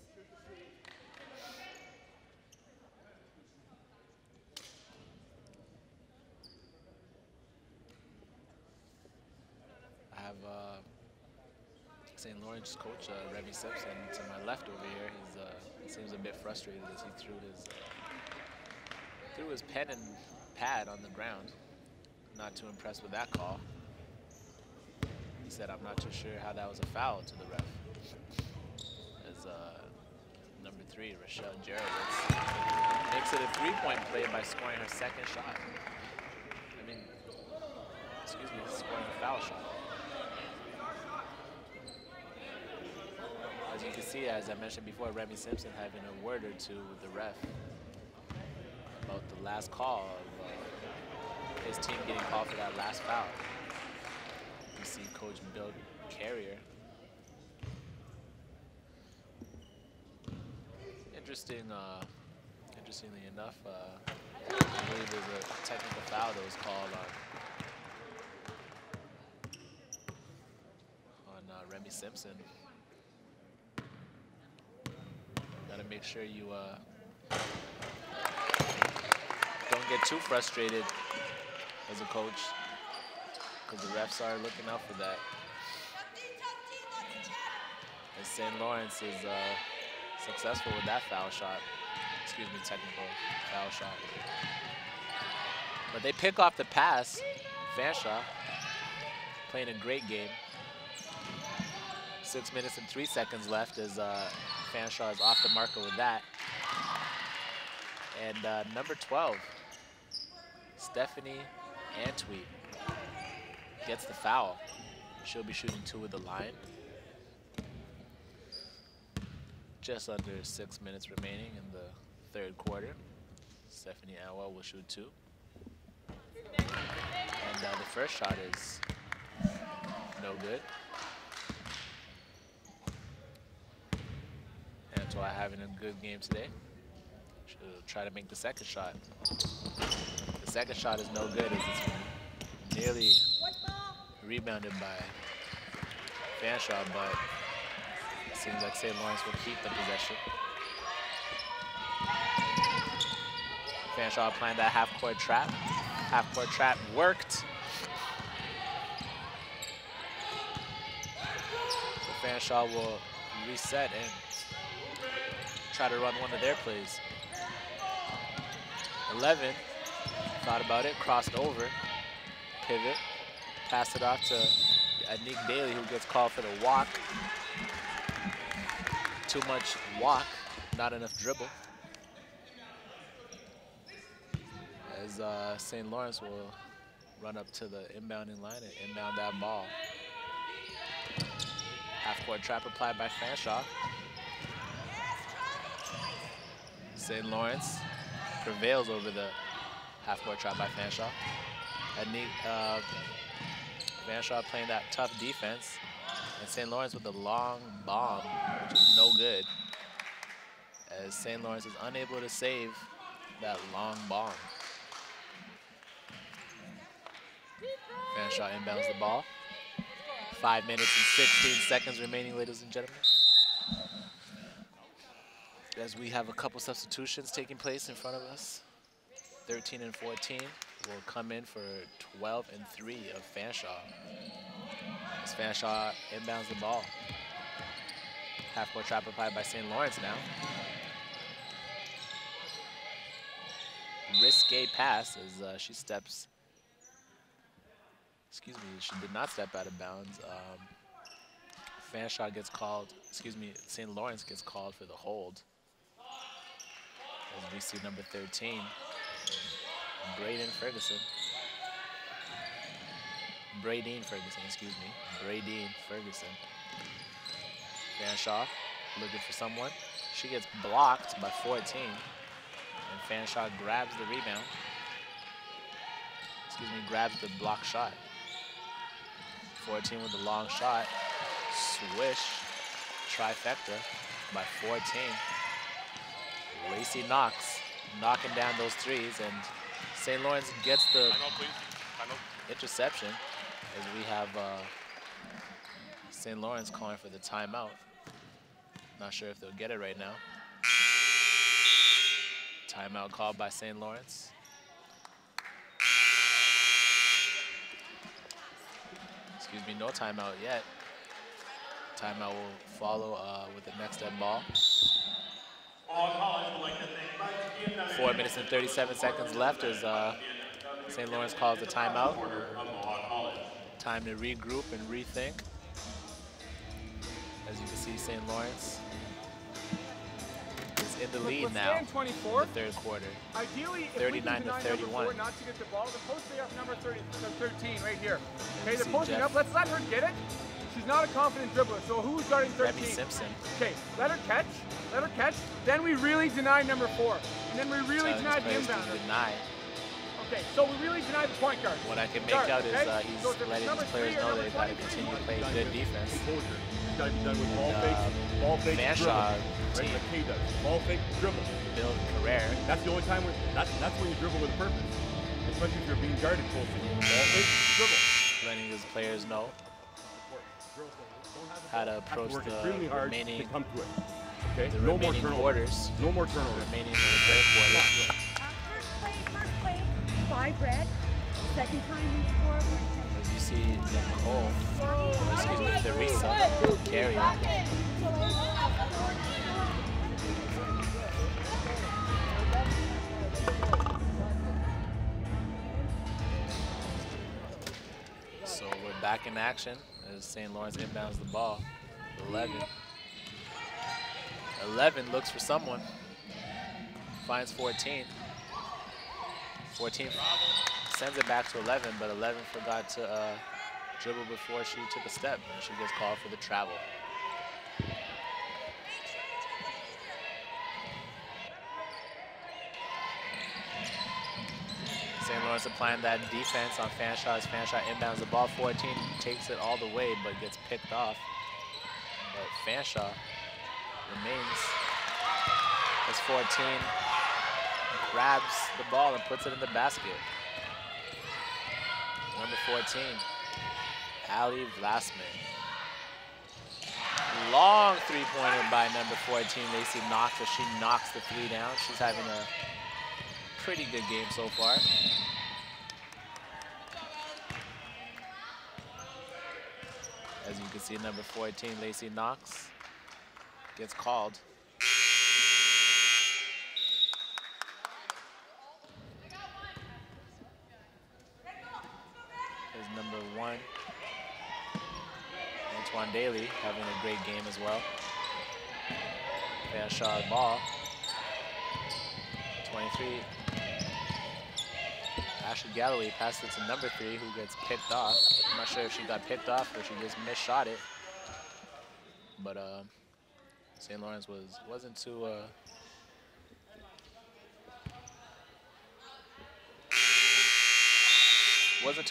I have St. Lawrence coach Remy Simpson to my left over here. He seems a bit frustrated as he threw his pen and pad on the ground. Not too impressed with that call. He said, "I'm not too sure how that was a foul to the ref." As number 3, Rachel Jaworowicz makes it a 3-point play by scoring her second shot. Scoring a foul shot. As you can see, as I mentioned before, Remy Simpson having a word or two with the ref about the last call of his team getting called for that last foul. You see Coach Bill Carrier. Interestingly enough, I believe there's a technical foul that was called on Remy Simpson. Gotta make sure you don't get too frustrated as a coach, because the refs are looking out for that. And St. Lawrence is successful with that foul shot. Technical foul shot. But they pick off the pass. Fanshawe playing a great game. 6 minutes and 3 seconds left as Fanshawe is off the marker with that. And number 12, Stephanie Antweet, gets the foul. She'll be shooting 2 at the line. Just under 6 minutes remaining in the third quarter. Stephanie Antweet will shoot 2. And the first shot is no good. Antweet having a good game today. She'll try to make the second shot. The second shot is no good as it's nearly rebounded by Fanshawe, but it seems like St. Lawrence will keep the possession. Fanshawe applying that half-court trap. Half-court trap worked. So Fanshawe will reset and try to run one of their plays. 11, thought about it, crossed over, pivot, passed it off to Anik Bailey, who gets called for the walk. Too much walk, not enough dribble. As St. Lawrence will run up to the inbounding line and inbound that ball. Half-court trap applied by Fanshawe. St. Lawrence prevails over the half-court trap by Fanshawe. Fanshawe playing that tough defense. And St. Lawrence with a long bomb, which is no good. As St. Lawrence is unable to save that long bomb. Fanshawe inbounds the ball. 5 minutes and 16 seconds remaining, ladies and gentlemen. As we have a couple substitutions taking place in front of us. 13 and 14 will come in for 12 and 3 of Fanshawe. As Fanshawe inbounds the ball. Half-court trap applied by St. Lawrence now. Risque pass as she steps. Excuse me, she did not step out of bounds. Fanshawe gets called, St. Lawrence gets called for the hold. As we see number 13, Bradeen Ferguson, Fanshawe looking for someone. She gets blocked by 14, and Fanshawe grabs the rebound. Grabs the block shot. 14 with the long shot. Swish, trifecta by 14. Lacey Knox knocking down those threes, and St. Lawrence gets the interception as we have St. Lawrence calling for the timeout. Not sure if they'll get it right now. Timeout called by St. Lawrence. No timeout yet. Timeout will follow with the next step ball. 4 minutes and 37 seconds left as St. Lawrence calls the timeout. Time to regroup and rethink. As you can see, St. Lawrence is in the lead now in the third quarter.
Ideally,
39 to 31.
Not to get the ball, the post up number 13 right here. Okay, they're posting up. Let's let her get it. She's not a confident dribbler, so who's guarding 13?
Remy Simpson.
Okay, let her catch. Then we really deny number 4. And then we really deny the inbounder. Okay, so we really deny the point guard.
What I can make out is he's letting his players know they've got to continue to play good defense.
Got to be done with ball fake,
Fanshawe
team. Right, does. Ball fake, dribble.
Bill Carrere.
That's the only time that's when you dribble with a purpose. Especially if you're being guarded closely. Ball fake, dribble.
Letting his players know how to approach the remaining,
come to it. Okay?
The remaining quarters.
No more turnovers.
Remaining in the third quarter.
First play, 5 red. Second time we score.
As you see Nicole, Theresa carry. So we're back in action as St. Lawrence inbounds the ball. 11. 11 looks for someone. Finds 14. 14 sends it back to 11, but 11 forgot to dribble before she took a step, and she gets called for the travel. St. Lawrence applying that defense on Fanshawe as Fanshawe inbounds the ball. 14 takes it all the way, but gets picked off. But Fanshawe remains as 14 grabs the ball and puts it in the basket. Number 14, Ali Vlasman. Long three-pointer by number 14, Lacey Knox, as she knocks the three down. She's having a pretty good game so far. As you can see, number 14, Lacey Knox, gets called. Is number 1, Antoine Daly, having a great game as well. Fanshawe ball. 23. Ashley Galloway passes it to number 3, who gets picked off. I'm not sure if she got picked off or she just misshot it. But St. Lawrence wasn't too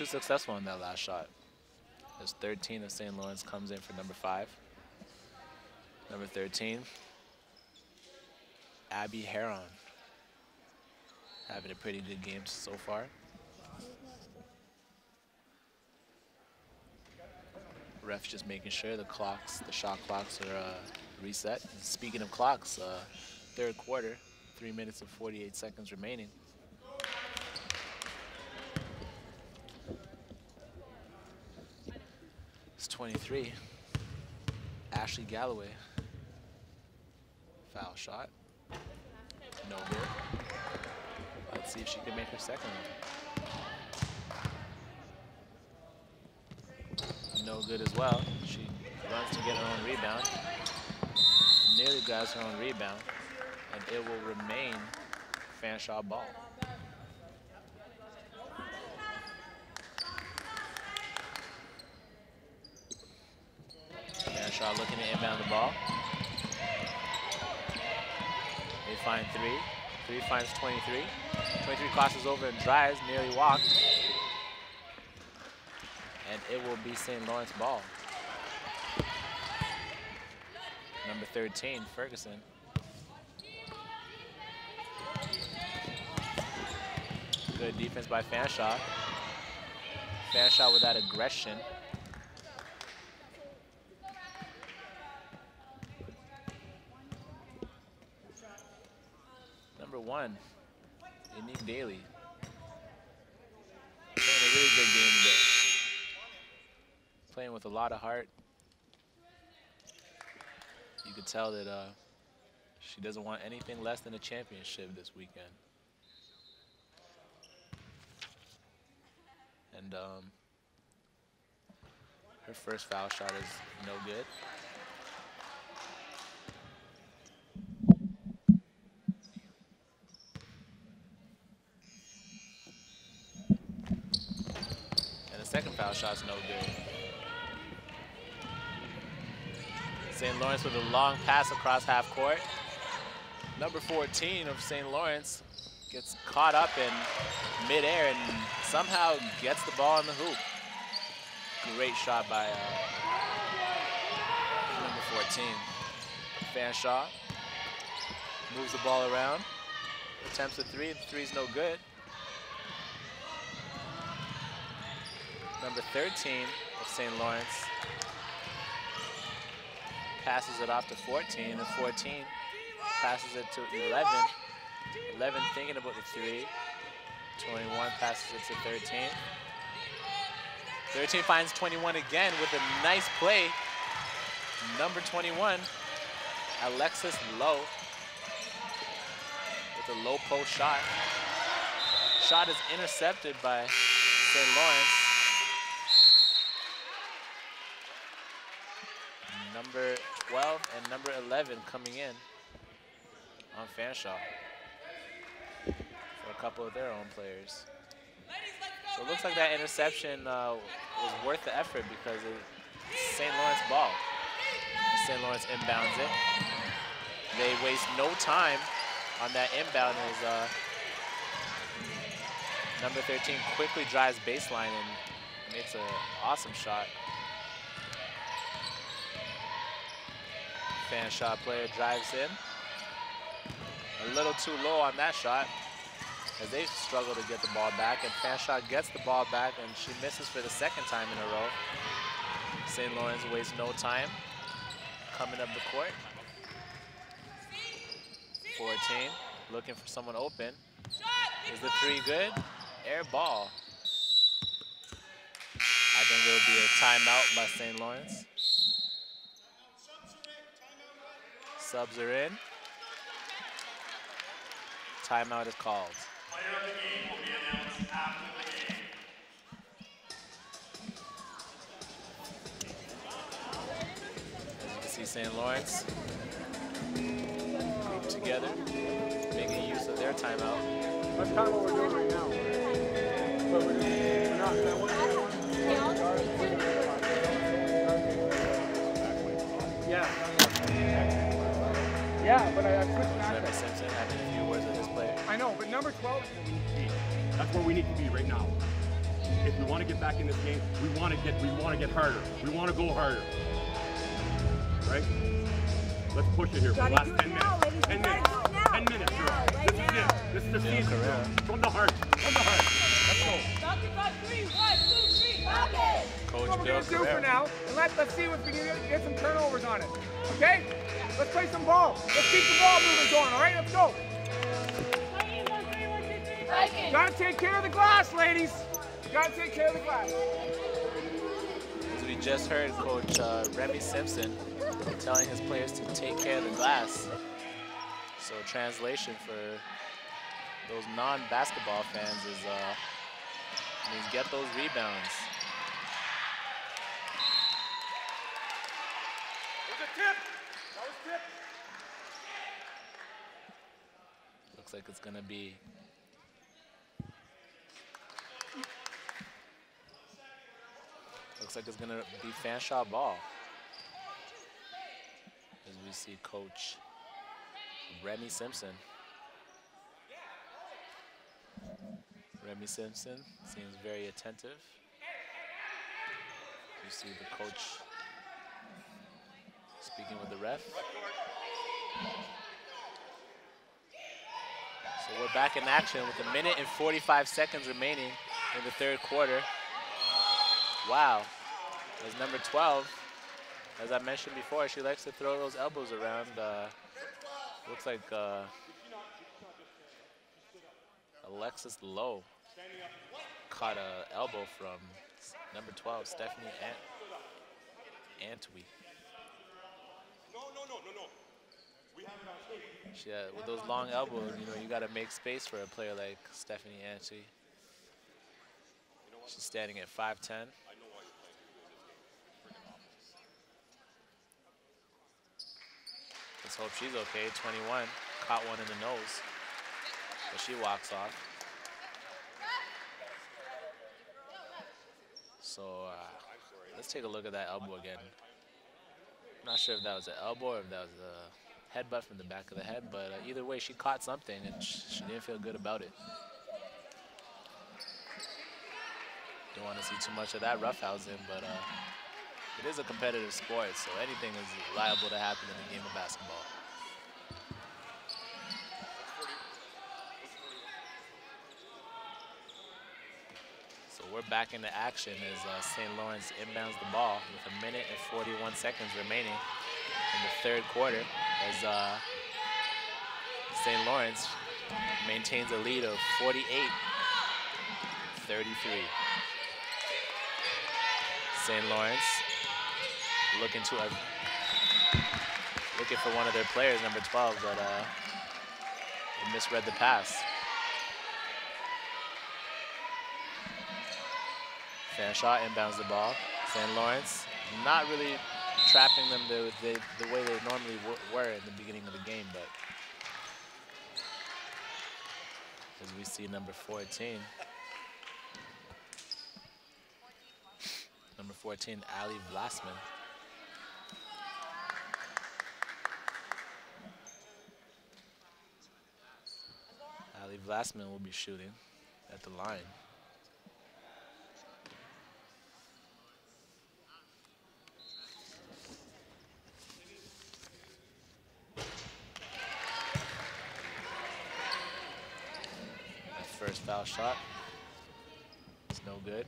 successful in that last shot. As 13 of St. Lawrence comes in for number 5. Number 13, Abby Heron, having a pretty good game so far. Ref just making sure the shot clocks are reset. And speaking of clocks, third quarter, 3 minutes and 48 seconds remaining. It's 23. Ashley Galloway. Foul shot. No good. Let's see if she can make her second one. No good as well. She runs to get her own rebound. Nearly grabs her own rebound. And it will remain Fanshawe ball. Fanshawe looking to inbound the ball. They find 3. 3 finds 23. 23 crosses over and drives, nearly walked. And it will be St. Lawrence ball. Number 13, Ferguson. Good defense by Fanshawe. Fanshawe with that aggression. Number 1, Unique Daly. Playing a really good game today. Playing with a lot of heart. You could tell that she doesn't want anything less than a championship this weekend. And her first foul shot is no good. And the second foul shot's no good. St. Lawrence with a long pass across half court. Number 14 of St. Lawrence gets caught up in midair and somehow gets the ball in the hoop. Great shot by number 14. Fanshawe moves the ball around, attempts a 3, the 3's no good. Number 13 of St. Lawrence passes it off to 14, and 14 passes it to 11. 11 thinking about the 3. 21 passes it to 13. 13 finds 21 again with a nice play. Number 21, Alexis Lowe, with a low post shot. Shot is intercepted by St. Lawrence. Number 12 and number 11 coming in on Fanshawe for a couple of their own players. So it looks like that interception was worth the effort because it's St. Lawrence ball. St. Lawrence inbounds it. They waste no time on that inbound as number 13 quickly drives baseline and makes an awesome shot. Fanshawe player drives in. A little too low on that shot as they struggle to get the ball back, and Fanshawe gets the ball back and she misses for the second time in a row. St. Lawrence wastes no time coming up the court. 14, looking for someone open. Is the three good? Air ball. I think there will be a timeout by St. Lawrence. Subs are in. Timeout is called.
Player of the game will be announced after the game.
As you can see, St. Lawrence group together, making use of their timeout.
That's kind of what we're doing right now. But we're not. Yeah, but I switched back.
Remy Simpson having a few words with his player.
I know, but number 12 is where we need to be.
That's where we need to be right now. If we want to get back in this game, we want to get harder. We want to go harder. Right? Let's push it here for the last 10 minutes. 10 minutes. 10 minutes, girl. This is it. This is the season, girl. From the heart. From the heart. Let's go.
Coach
What we're
Bill
going to do for now, and let's see if we can get some turnovers on it. Okay? Let's play some ball. Let's keep the ball movement going, all right? Let's go. Gotta take care of the glass, ladies. Gotta take care of the glass.
As we just heard Coach Remy Simpson telling his players to take care of the glass. So translation for those non-basketball fans is means get those rebounds. Looks like it's gonna be Fanshawe ball. As we see Coach Remy Simpson. Remy Simpson seems very attentive. You see the coach speaking with the ref. So we're back in action with 1 minute and 45 seconds remaining in the third quarter. Wow, as number 12, as I mentioned before, she likes to throw those elbows around. Looks like Alexis Lowe caught an elbow from number 12, Stephanie Antwi. She, with those long elbows, you know, you got to make space for a player like Stephanie Antwi. She's standing at 5'10". Let's hope she's okay. 21, caught one in the nose, but she walks off. So let's take a look at that elbow again. Not sure if that was an elbow or if that was a headbutt from the back of the head, but either way, she caught something and she didn't feel good about it. Don't want to see too much of that roughhousing, but it is a competitive sport, so anything is liable to happen in the game of basketball. So we're back into action as St. Lawrence inbounds the ball with 1 minute and 41 seconds remaining in the third quarter as St. Lawrence maintains a lead of 48-33. St. Lawrence looking for one of their players, number 12, but they misread the pass. Fanshawe inbounds the ball. St. Lawrence not really trapping them the way they normally were in the beginning of the game, but as we see number 14. Number 14, Ali Vlasman. Ali Vlasman will be shooting at the line. That first foul shot is no good.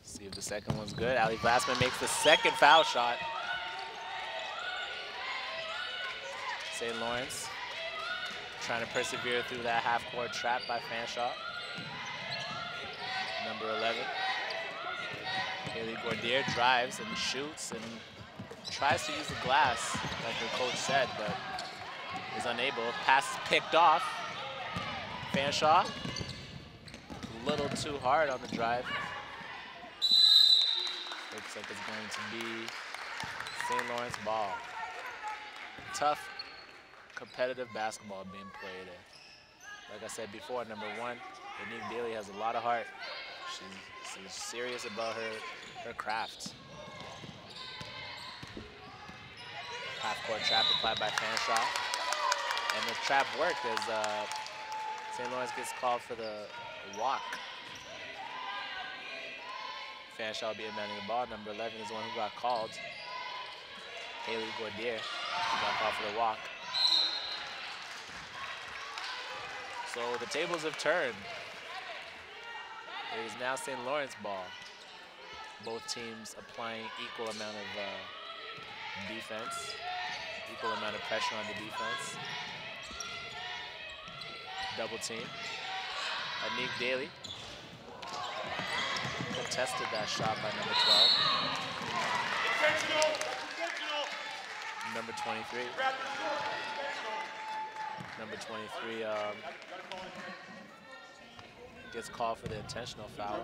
See if the second one's good. Ali Vlasman makes the second foul shot. St. Lawrence trying to persevere through that half-court trap by Fanshawe. Number 11. Haley Gordier drives and shoots and tries to use the glass, like the coach said, but is unable. Pass is picked off. Fanshawe, a little too hard on the drive. Looks like it's going to be St. Lawrence ball. Tough, competitive basketball being played. Like I said before, number 1, Anique Daly has a lot of heart. She's serious about her craft. Half-court trap applied by Fanshawe. And the trap worked as St. Lawrence gets called for the walk. Fanshawe will be inbounding the ball. Number 11 is the one who got called. Haley Gordier got called for the walk. So the tables have turned. It is now St. Lawrence ball. Both teams applying equal amount of defense, equal amount of pressure on the defense. Double team. Anique Daly contested that shot by number 12. Number 23. Number 23 gets called for the intentional foul.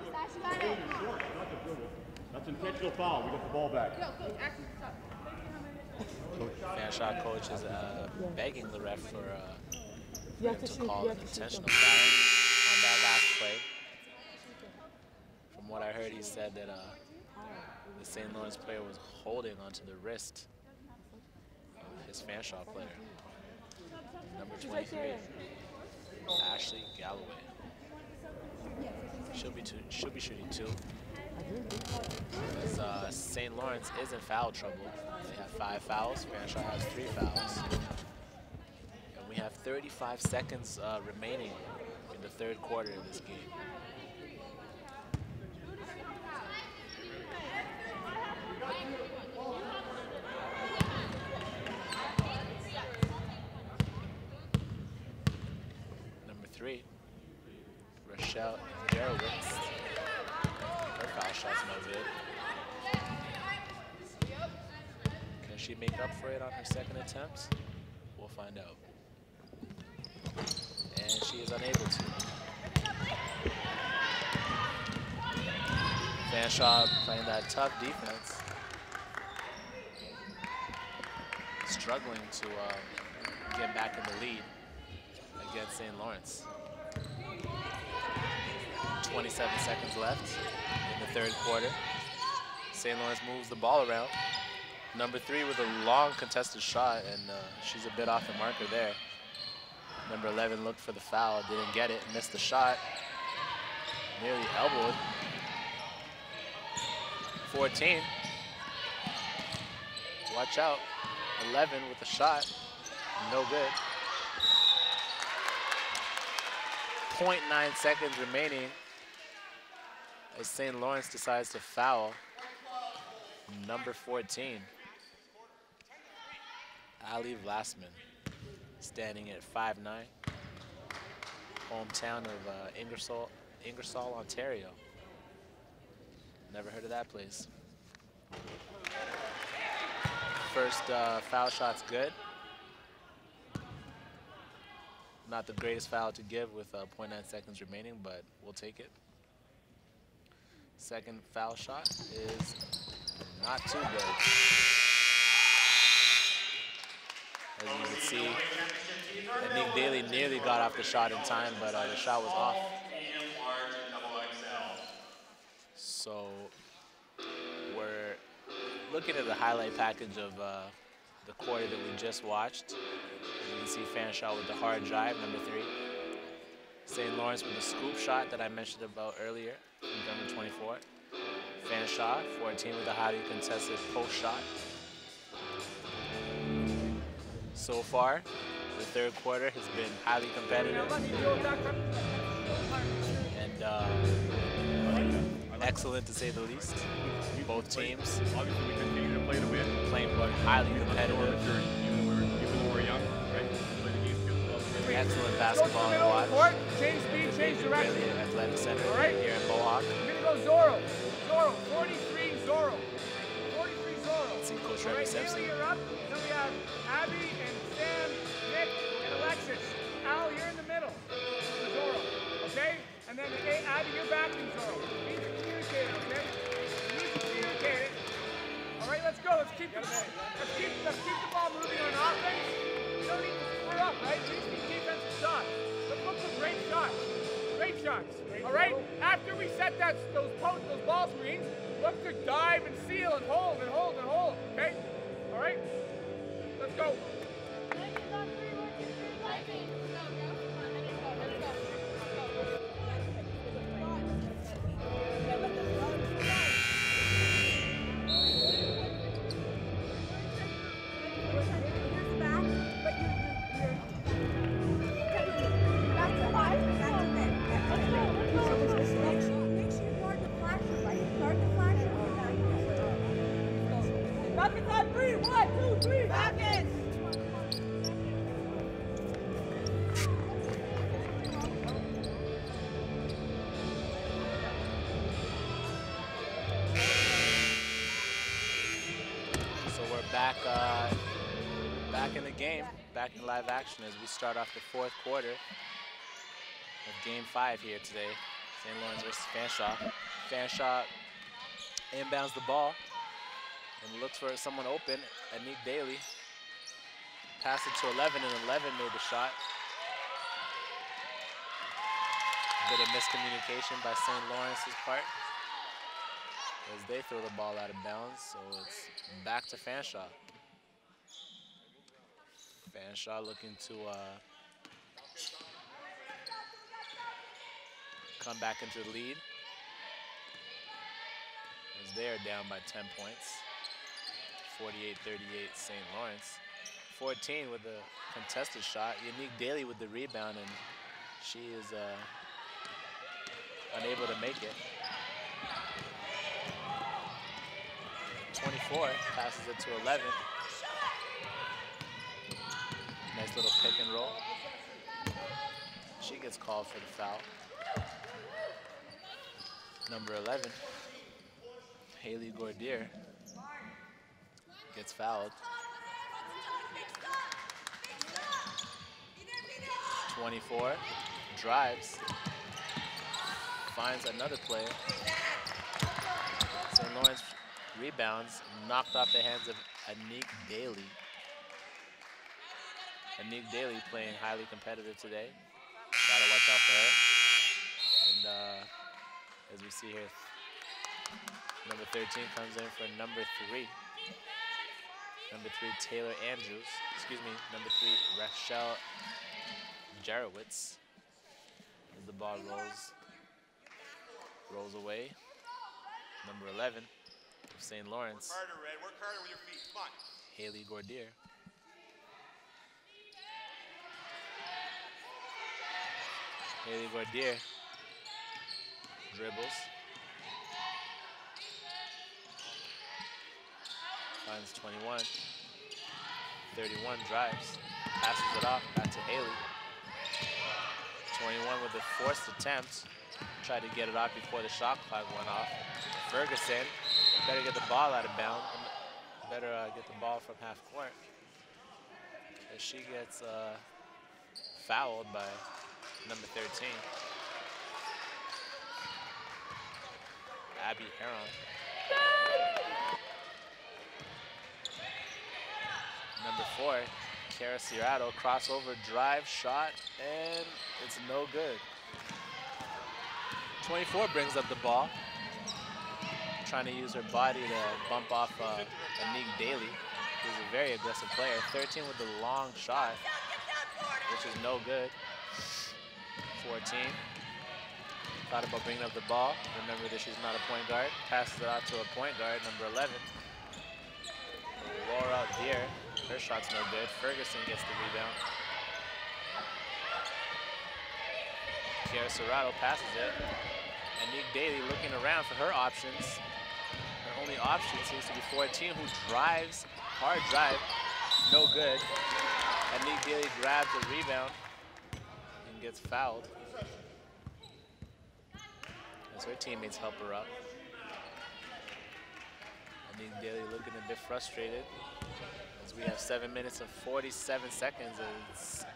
That's intentional foul. We got the ball back.
Fanshawe coach is begging the ref for him to call an intentional foul on that last play. From what I heard, he said that the St. Lawrence player was holding onto the wrist of his Fanshawe player. Number 23, Ashley Galloway. She'll be shooting 2. As St. Lawrence is in foul trouble. They have 5 fouls. Fanshawe has 3 fouls. And we have 35 seconds remaining in the 3rd quarter of this game. Number 3, Rachel Jaworowicz. Her foul shot's no good. Can she make up for it on her second attempt? We'll find out. And she is unable to. Fanshawe playing that tough defense. Struggling to get back in the lead against St. Lawrence. 27 seconds left in the 3rd quarter. St. Lawrence moves the ball around. Number 3 with a long contested shot, and she's a bit off the marker there. Number 11 looked for the foul, didn't get it, missed the shot. Nearly elbowed. 14. Watch out. 11 with the shot. No good. 0.9 seconds remaining as St. Lawrence decides to foul number 14, Ali Vlasman, standing at 5'9", hometown of Ingersoll, Ontario. Never heard of that place. First foul shot's good. Not the greatest foul to give with 0.9 seconds remaining, but we'll take it. Second foul shot is not too good. As you can see, Nick Daly nearly got off the shot in time, but the shot was off. So we're looking at the highlight package of the quarter that we just watched. As you can see, Fanshawe with the hard drive, number 3. St. Lawrence with the scoop shot that I mentioned about earlier, number 24. Fanshawe, 14 with the highly contested post shot. So far, the third quarter has been highly competitive and excellent to say the least. Both teams
Obviously, we continue to play to win.
playing highly competitive.
Even when we're young, right? Play the game skills.
Excellent basketball to watch.
Change speed, change direction.
Braley Athletic Center
right.
here in Mohawk.
We're gonna go Zorro. Zorro, 43 Zorro. 43 Zorro.
Let's see Coach
All
Remy
right,
Simpson.
Haley, you're up. Then we have Abby and Sam, Nick, and Alexis. Al, you're in the middle. Zorro. Okay? And then Abby, you're back in Zorro. You need to communicate, okay? You need to communicate. All right, let's go. Let's keep the ball moving on offense. We don't need to split up, right? We just need defensive shots. Let's look for great shots. Great shots. All right? After we set those ball screens, look to dive and seal and hold and hold and hold. Okay? All right? Let's go.
Falcons on 3. 1, 2, 3. Falcons.
So we're back in the game, back in live action as we start off the fourth quarter of Game 5 here today. St. Lawrence versus Fanshawe. Fanshawe inbounds the ball and looks for someone open. Anik Daly passed it to 11, and 11 made the shot. Bit of miscommunication by St. Lawrence's part as they throw the ball out of bounds, so it's back to Fanshawe. Fanshawe looking to come back into the lead as they are down by 10 points. 48-38 St. Lawrence. 14 with a contested shot. Unique Daly with the rebound, and she is unable to make it. 24 passes it to 11. Nice little pick and roll. She gets called for the foul. Number 11, Haley Gordier, gets fouled. 24, drives, finds another player. St. Lawrence rebounds, knocked off the hands of Anik Daly. Anik Daly playing highly competitive today. Gotta watch out for her. And as we see here, number 13 comes in for number 3. Number 3, Taylor Andrews. Excuse me, number 3, Rachel Jaworowicz. As the ball rolls away. Number 11 of St. Lawrence.
Work harder, Red. Work harder with your feet. Come on.
Haley Gordier. Haley Gordier dribbles. Finds 21. 31 drives. Passes it off back to Haley. 21 with a forced attempt. Tried to get it off before the shot clock went off. Ferguson better get the ball out of bounds. Better get the ball from half court. As she gets fouled by number 13. Abby Heron. Number 4, Kara Serrato, crossover drive shot, and it's no good. 24 brings up the ball, trying to use her body to bump off Anique Daly, who's a very aggressive player. 13 with the long shot, which is no good. 14. Thought about bringing up the ball. Remember that she's not a point guard. Passes it out to a point guard, number 11. Laura Deer, her shot's no good. Ferguson gets the rebound. Kiara Serrato passes it. Anique Daly looking around for her options. Her only option seems to be 14, who drives, hard drive, no good. Anique Daly grabs the rebound and gets fouled as her teammates help her up. Anique Daly looking a bit frustrated as we have 7 minutes and 47 seconds. And it's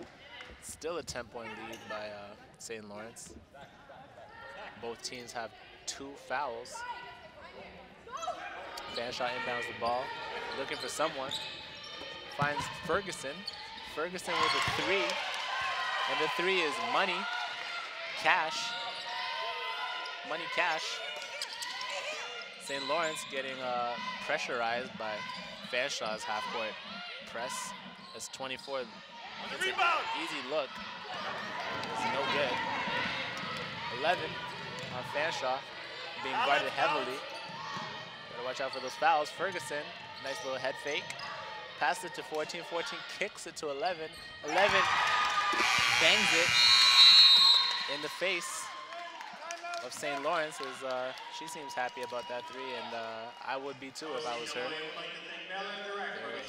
still a 10-point lead by St. Lawrence. Both teams have 2 fouls. Fanshawe inbounds the ball, looking for someone. Finds Ferguson. Ferguson with a 3. And the 3 is money, cash. Money, cash. St. Lawrence getting pressurized by Fanshawe's half-court press. That's 24. It's an easy look. It's no good. 11 on Fanshawe, being guarded heavily. Gotta watch out for those fouls. Ferguson, nice little head fake. Passed it to 14. 14 kicks it to 11. 11 bangs it in the face of St. Lawrence. She seems happy about that 3, and I would be too if I was her.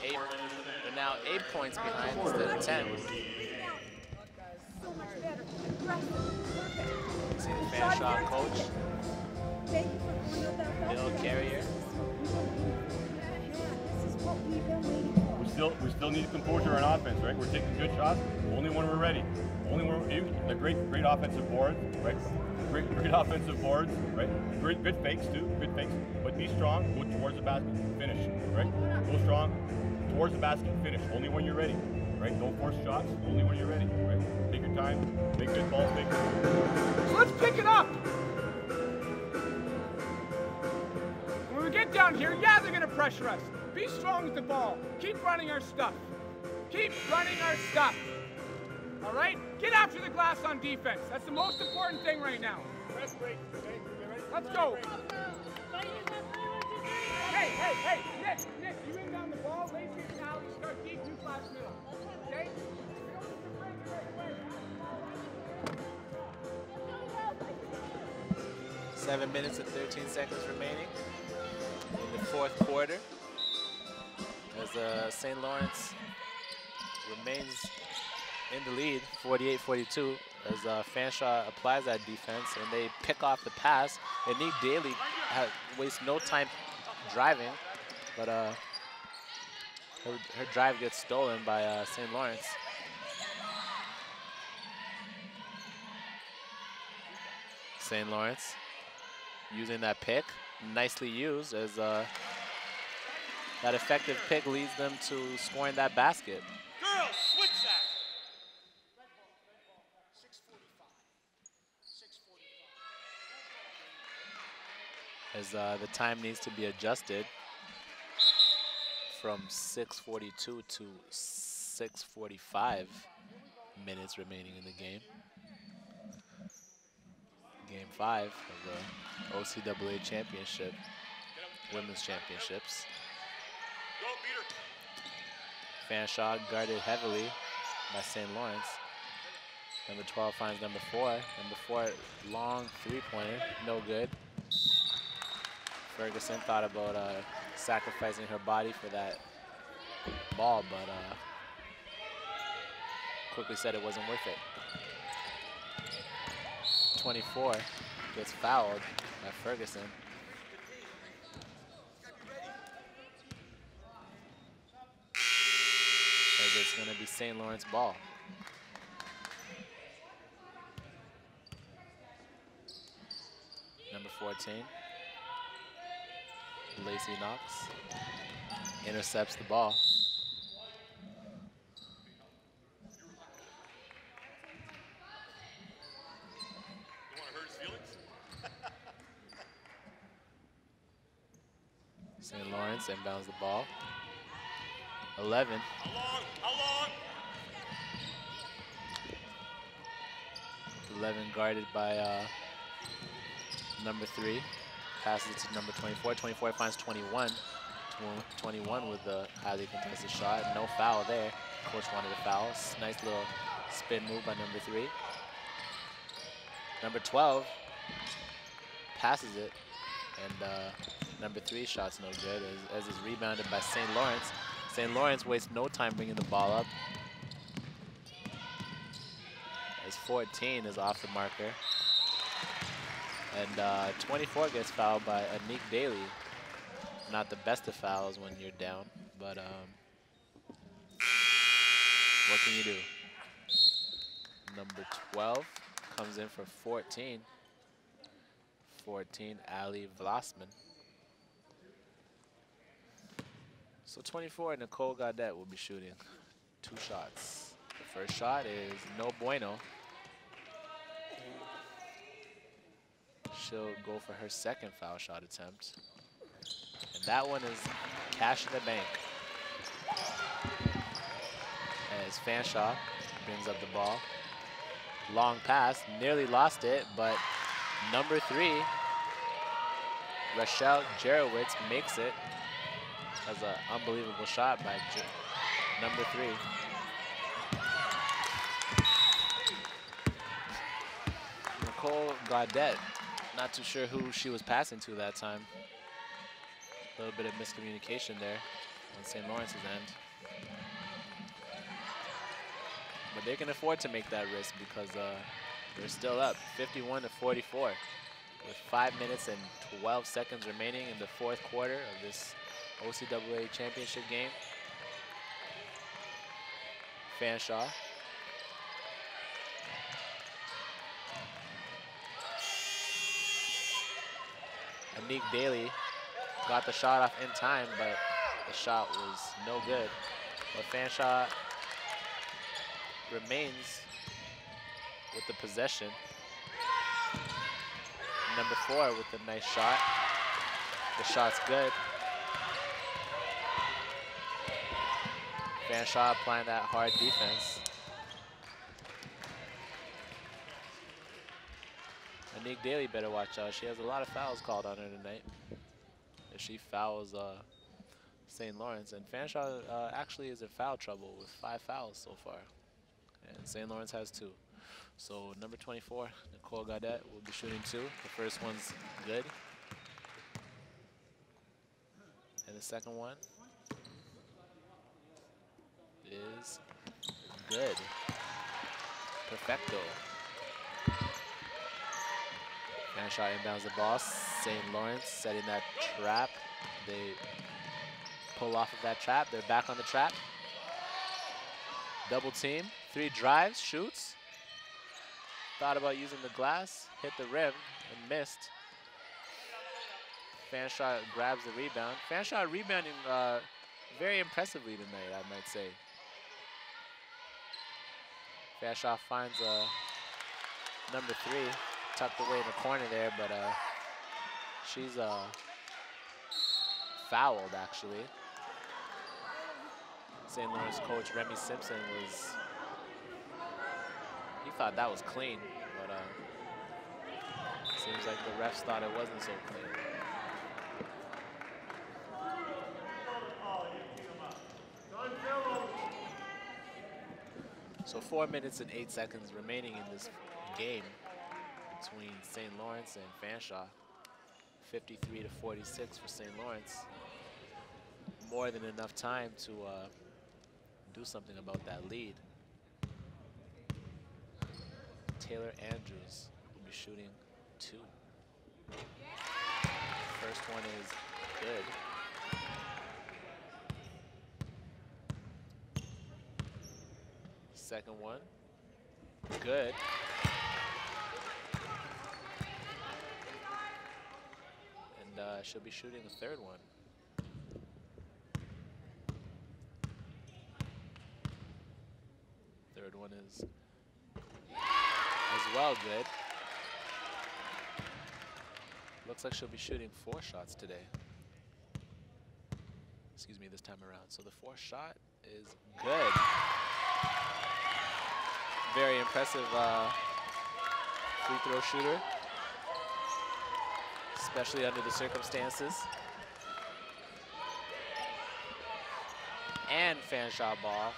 They're now 8 points behind instead of 10.
So much better. Aggressive.
See the Fanshawe coach,
Thank you for going out that
Bill Carrier.
This is what we've been waiting for.
We still need composure on offense, right? We're taking good shots only when we're ready. Only when the great offensive boards, right? Great offensive boards, right? Good fakes too, good fakes. But be strong, go towards the basket, finish, right? Go strong, towards the basket, finish. Only when you're ready, right? Don't force shots, only when you're ready, right? Take your time, make good balls, make good.
Let's pick it up. When we get down here, yeah, they're gonna pressure us. Be strong with the ball. Keep running our stuff. Keep running our stuff. All right? Get after the glass on defense. That's the most important thing right now. Let's go. Hey, Nick, you inbound the ball, lay it now, you start deep, you flash middle. Okay? We don't need to break it right away.
7 minutes and 13 seconds remaining in the 4th quarter as St. Lawrence remains in the lead, 48-42, as Fanshawe applies that defense and they pick off the pass. Anique Daly wastes no time driving, but her drive gets stolen by St. Lawrence. St. Lawrence using that pick, nicely used, as that effective pick leads them to scoring that basket.
Girls, switch that.
As the time needs to be adjusted from 6:42 to 6:45 minutes remaining in the game. Game 5 of the OCAA championship, women's championships. Fanshawe guarded heavily by St. Lawrence. Number 12 finds number 4. Number 4, long 3-pointer, no good. Ferguson thought about sacrificing her body for that ball, but quickly said it wasn't worth it. 24 gets fouled by Ferguson. As it's going to be St. Lawrence ball. Number 14. Lacey Knox intercepts the ball.
You want to hurt his feelings?
St. Lawrence inbounds the ball. 11.
How long? How long?
11 guarded by number 3. Passes it to number 24. 24 finds 21. 21 with the highly contested shot. No foul there. Coach wanted a foul. Nice little spin move by number 3. Number 12 passes it, and number 3 shot's no good as is rebounded by St. Lawrence. St. Lawrence wastes no time bringing the ball up. As 14 is off the marker. And 24 gets fouled by Anique Daly. Not the best of fouls when you're down, but what can you do? Number 12 comes in for 14. 14, Ali Vlasman. So 24, Nicole Gaudet will be shooting 2 shots. The first shot is no bueno. She'll go for her second foul shot attempt. And that one is cash in the bank. As Fanshawe brings up the ball. Long pass, nearly lost it, but number 3, Rachel Jaworowicz makes it. That's an unbelievable shot by number 3. Nicole Gaudet, not too sure who she was passing to that time. A little bit of miscommunication there on St. Lawrence's end. But they can afford to make that risk because they're still up 51-44 with 5 minutes and 12 seconds remaining in the 4th quarter of this OCAA championship game. Fanshawe. Anique Daly got the shot off in time, but the shot was no good. But Fanshawe remains with the possession. Number 4 with a nice shot. The shot's good. Fanshawe applying that hard defense. Anique Daly better watch out. She has a lot of fouls called on her tonight. If she fouls St. Lawrence. And Fanshawe actually is in foul trouble with 5 fouls so far. And St. Lawrence has 2. So number 24, Nicole Gaudet, will be shooting 2. The first one's good. And the second one is good. Perfecto. Fanshawe inbounds the ball. St. Lawrence setting that trap. They pull off of that trap. They're back on the trap. Double team. 3 drives, shoots. Thought about using the glass, hit the rim, and missed. Fanshawe grabs the rebound. Fanshawe rebounding very impressively tonight, I might say. Fanshawe finds number 3 tucked away in the corner there, but she's fouled, actually. St. Lawrence coach Remy Simpson he thought that was clean, but seems like the refs thought it wasn't so clean. So 4 minutes and 8 seconds remaining in this game between St. Lawrence and Fanshawe. 53-46 for St. Lawrence. More than enough time to do something about that lead. Taylor Andrews will be shooting 2. First one is good. Second one, good. And she'll be shooting the third one. third one is as well good. Looks like she'll be shooting 4 shots today. Excuse me, this time around. So the 4th shot is good. Very impressive free throw shooter, especially under the circumstances. And Fanshawe ball.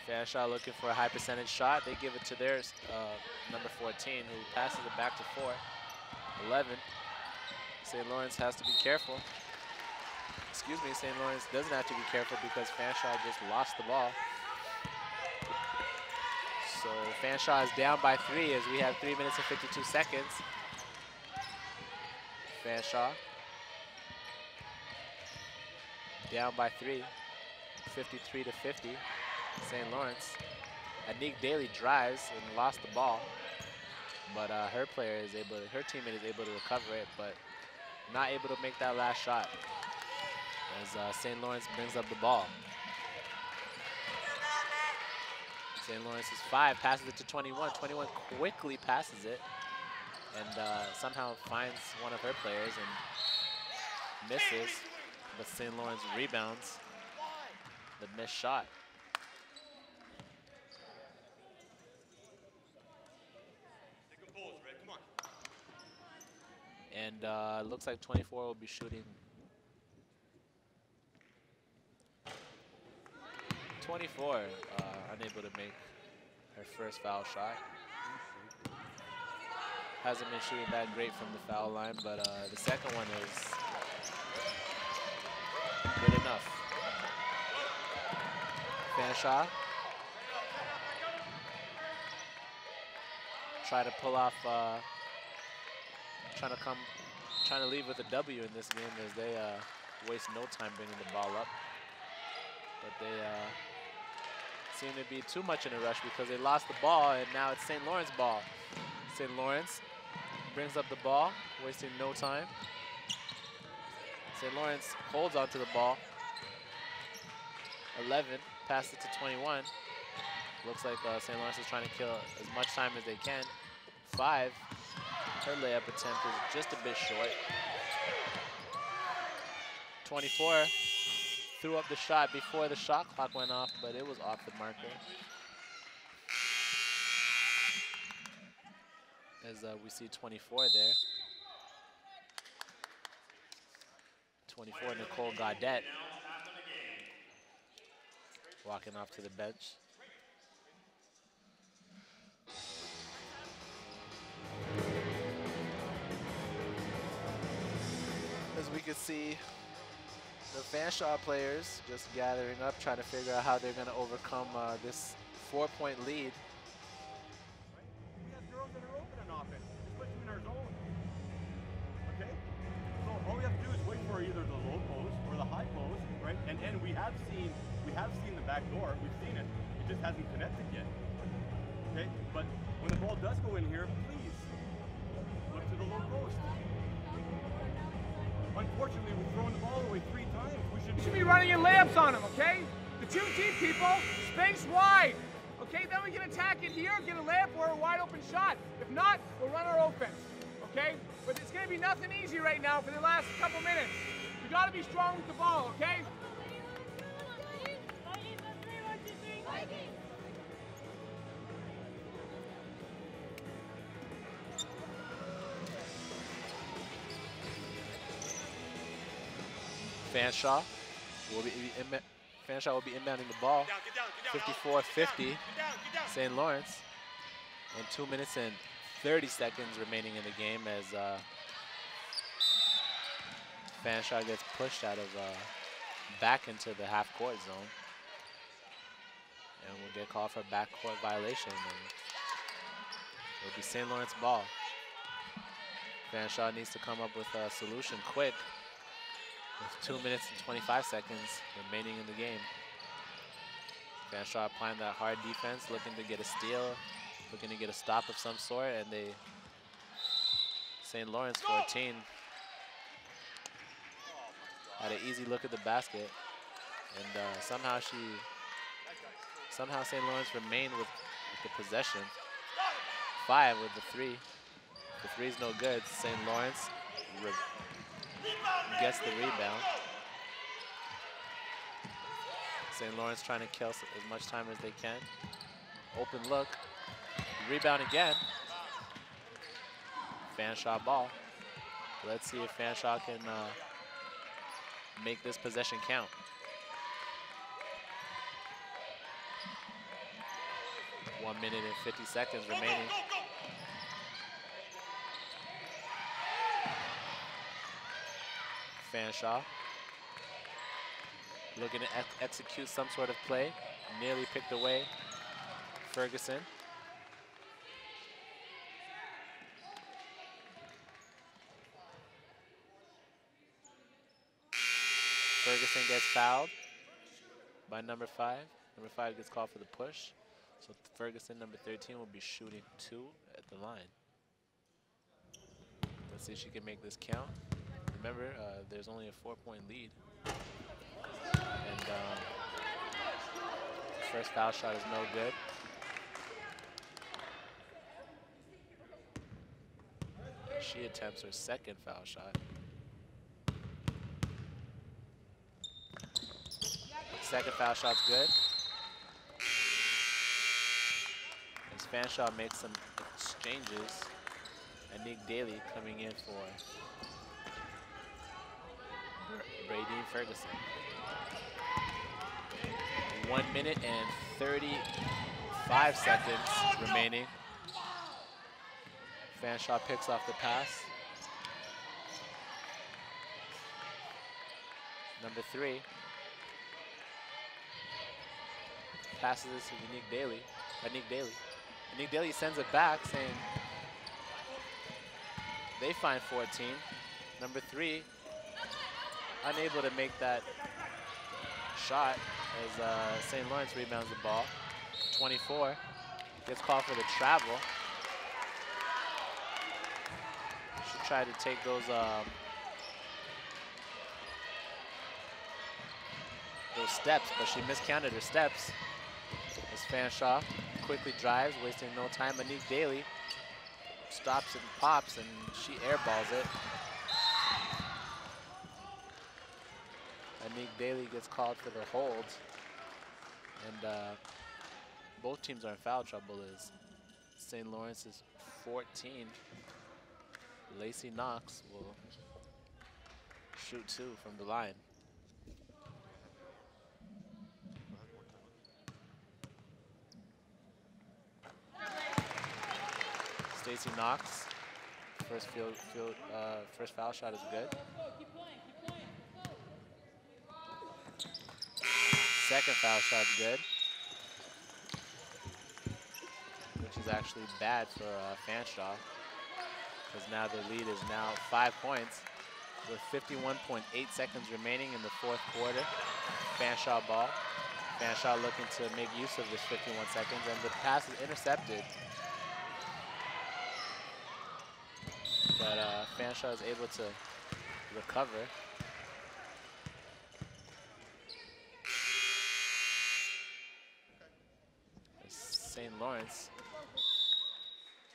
Fanshawe looking for a high percentage shot. They give it to their number 14, who passes it back to 4. 11. St. Lawrence has to be careful. Excuse me, St. Lawrence doesn't have to be careful because Fanshawe just lost the ball. So Fanshawe is down by 3 as we have 3 minutes and 52 seconds. Fanshawe down by 3, 53 to 50. St. Lawrence. Anique Daly drives and lost the ball, but her teammate is able to recover it, but not able to make that last shot as St. Lawrence brings up the ball. St. Lawrence's 5 passes it to 21. 21 quickly passes it and somehow finds one of her players and misses, but St. Lawrence rebounds the missed shot. And looks like 24 will be shooting. 24 unable to make her first foul shot. Hasn't been shooting that great from the foul line, but the second one is good enough. Fanshawe try to pull off. Trying to leave with a W in this game as they waste no time bringing the ball up. But they seem to be too much in a rush because they lost the ball and now it's St. Lawrence ball. St. Lawrence brings up the ball, wasting no time. St. Lawrence holds onto the ball. 11, passes it to 21. Looks like St. Lawrence is trying to kill as much time as they can. 5. Her layup attempt is just a bit short. 24 threw up the shot before the shot clock went off, but it was off the marker. As we see 24 there. 24, Nicole Gaudette walking off to the bench. As we can see, the Fanshawe players just gathering up, trying to figure out how they're going to overcome this 4-point lead.
We have girls that are open on offense, especially in our zone. Okay? So all we have to do is wait for either the low post or the high post, right? And we have seen the back door. We've seen it. It just hasn't connected yet. Okay? But when the ball does go in here, please look to the low post. Unfortunately, we've thrown the ball away 3 times. We should
be running in layups on them, okay? The 2 deep people, space wide. Okay, then we can attack it here, get a layup or a wide open shot. If not, we'll run our offense, okay? But it's gonna be nothing easy right now for the last couple minutes. You gotta be strong with the ball, okay?
Fanshawe will be inbounding the ball. 54-50, St. Lawrence. And 2 minutes and 30 seconds remaining in the game as Fanshawe gets pushed out of back into the half-court zone. And will get called for a backcourt violation. And it'll be St. Lawrence ball. Fanshawe needs to come up with a solution quick, with 2 minutes and 25 seconds remaining in the game. Fanshawe applying that hard defense, looking to get a steal, looking to get a stop of some sort, and St. Lawrence 14 had an easy look at the basket, and somehow St. Lawrence remained with the possession. 5 with the 3. The 3's no good. St. Lawrence gets the rebound. St. Lawrence trying to kill as much time as they can. Open look. Rebound again. Fanshawe ball. Let's see if Fanshawe can make this possession count. One minute and 50 seconds remaining. Fanshawe looking to execute some sort of play. Nearly picked away Ferguson. Ferguson gets fouled by number 5. Number 5 gets called for the push. So Ferguson, number 13, will be shooting 2 at the line. Let's see if she can make this count. Remember, there's only a 4-point lead. And first foul shot is no good. She attempts her second foul shot. Second foul shot's good. As Fanshawe makes some exchanges. Anik Daly coming in for Brady Ferguson. 1 minute and 35 seconds remaining. Fanshawe picks off the pass. Number 3 passes this to Anik Daly. Anik Daly sends it back, saying they find 14. Number 3 unable to make that shot as St. Lawrence rebounds the ball. 24 gets called for the travel. She tried to take those steps, but she miscounted her steps. As Fanshawe quickly drives, wasting no time. Anik Daly stops and pops, and she airballs it. Anik Daly gets called for the hold. And both teams are in foul trouble as St. Lawrence is 14. Lacey Knox will shoot 2 from the line. Stacey Knox, first foul shot is good. Second foul shot's good, which is actually bad for Fanshawe, because now the lead is now 5 points with 51.8 seconds remaining in the 4th quarter. Fanshawe ball. Fanshawe looking to make use of this 51 seconds, and the pass is intercepted. But Fanshawe is able to recover. St. Lawrence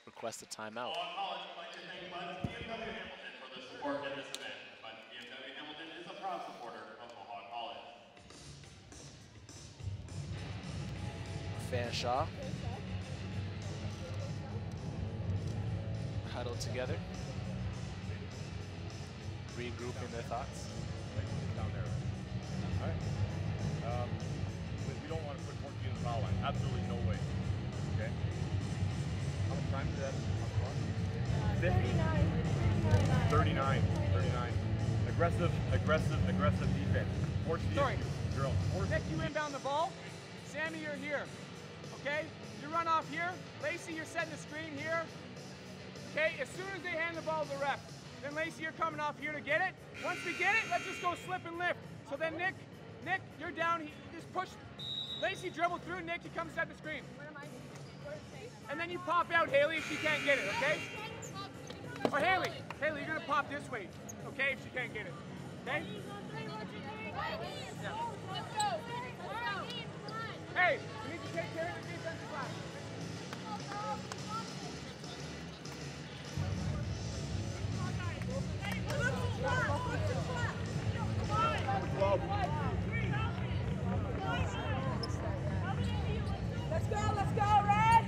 requests a timeout.
Mohawk College would like to thank BMW Hamilton for the support in this event. BMW Hamilton is a proud supporter of Mohawk College.
Fanshawe huddled together, regrouping their thoughts.
Down there. All right. We don't want to put 14 in the foul line. Absolutely no way. Okay. How much time is that? 50. 39. Aggressive defense. Force the issue. Girls, force
Nick, you inbound the ball. Sammy, you're here. Okay? You run off here. Lacey, you're setting the screen here. Okay? As soon as they hand the ball to the ref, then Lacey, you're coming off here to get it. Once we get it, let's just go slip and lift. So then Nick, you're down. He just push. Lacey dribble through. Nick, he comes set the screen. And then you pop out Haley if she can't get it, okay? Or Haley, you're gonna pop this way, okay, if she can't get it. Okay? Hey, we need to take care of the defensive line.
Let's go, Red!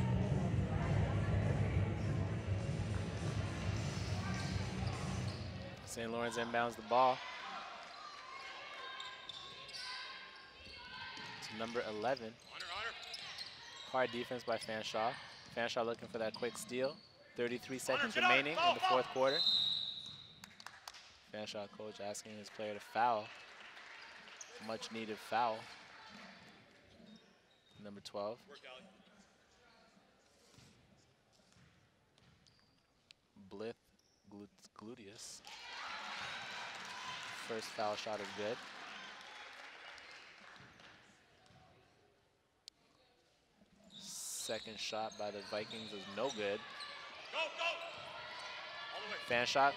St. Lawrence inbounds the ball to number 11. Hard defense by Fanshawe. Fanshawe looking for that quick steal. 33 seconds remaining in the fourth quarter. Fanshawe coach asking his player to foul. Much needed foul. Number 12. Blith Gluteus. First foul shot is good. Second shot by the Vikings is no good. Fanshawe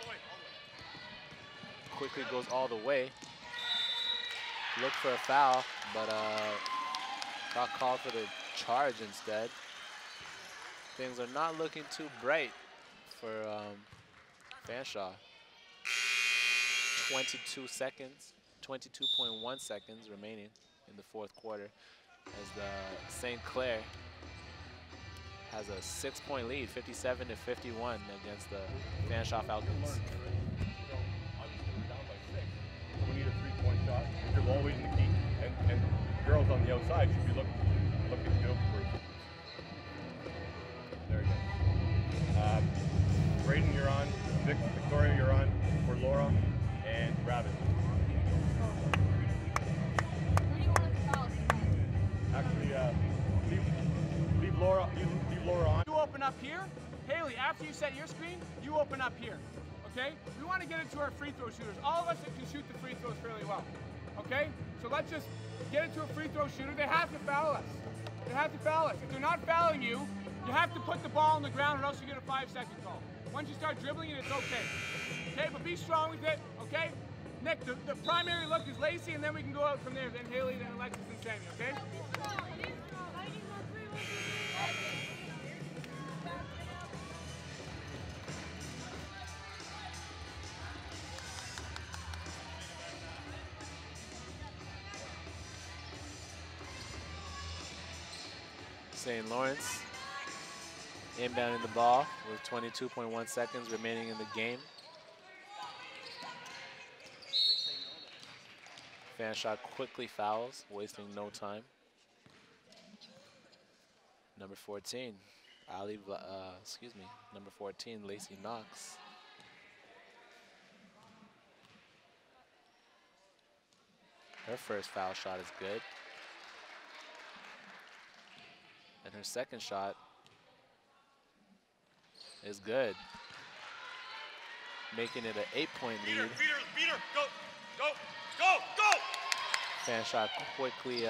quickly goes all the way. Look for a foul, but got called for the charge instead. Things are not looking too bright for Fanshawe. 22 seconds, 22.1 seconds remaining in the fourth quarter as the St. Clair has a 6-point lead, 57 to 51 against the Fanshawe Falcons.
We need a three-point shot. You're always in the key, and girls on the outside should be looking to go for. There you go. Braden, you're on. Victoria, you're on for Laura and Rabbit. Actually, leave Laura. Leave Laura on.
You open up here. Haley, after you set your screen, you open up here. Okay? We want to get into our free throw shooters. All of us that can shoot the free throws fairly well. Okay? So let's just get into a free throw shooter. They have to foul us. They have to foul us. If they're not fouling you, you have to put the ball on the ground or else you get a 5-second call. Once you start dribbling it, it's okay. Okay, but be strong with it, okay? Nick, the primary look is Lacey, and then we can go out from there. Then Haley, then Alexis, and Sammy, okay?
St. Lawrence inbounding the ball with 22.1 seconds remaining in the game. Fanshawe quickly fouls, wasting no time. Number 14, number 14, Lacey Knox. Her first foul shot is good. And her second shot is good. Making it an 8-point lead.
Beat her, go!
Fanshawe quickly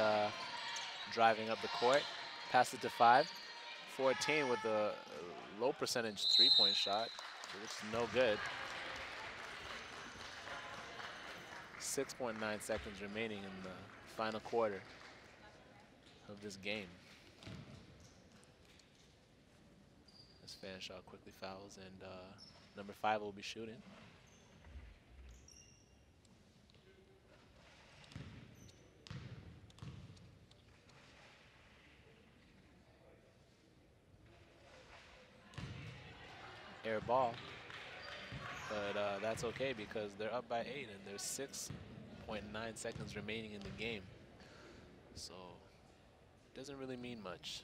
driving up the court. Pass it to 5. 14 with a low percentage 3-point shot, which is no good. 6.9 seconds remaining in the final quarter of this game. As Fanshawe quickly fouls, and number 5 will be shooting. Air ball, but that's okay because they're up by 8 and there's 6.9 seconds remaining in the game, so it doesn't really mean much.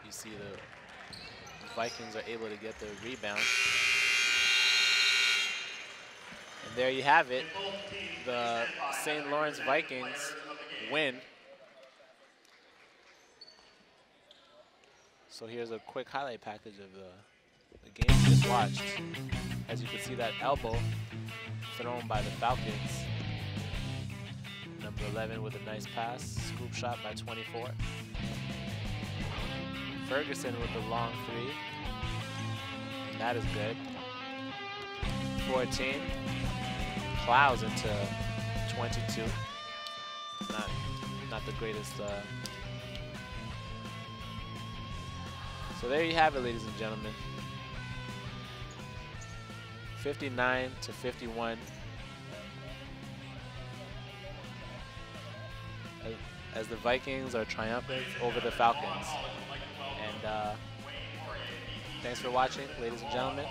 You see the Vikings are able to get the rebound, and there you have it. The St. Lawrence Vikings win. So here's a quick highlight package of the game we just watched. As you can see, that elbow thrown by the Falcons. Number 11 with a nice pass, scoop shot by 24. Ferguson with the long 3, and that is good. 14. Plows into 22. Not the greatest. So there you have it, ladies and gentlemen. 59 to 51. As the Vikings are triumphant over the Falcons. And thanks for watching, ladies and gentlemen.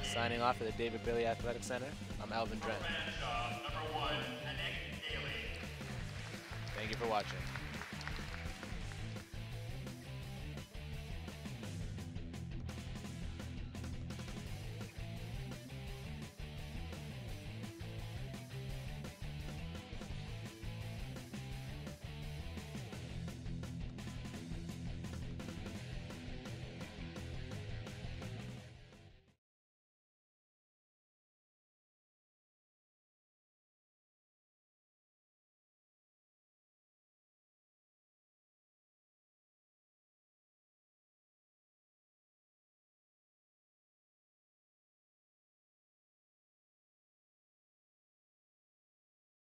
Signing off at the David Braley Athletic Center, I'm Alvin Dren. Thank you for watching.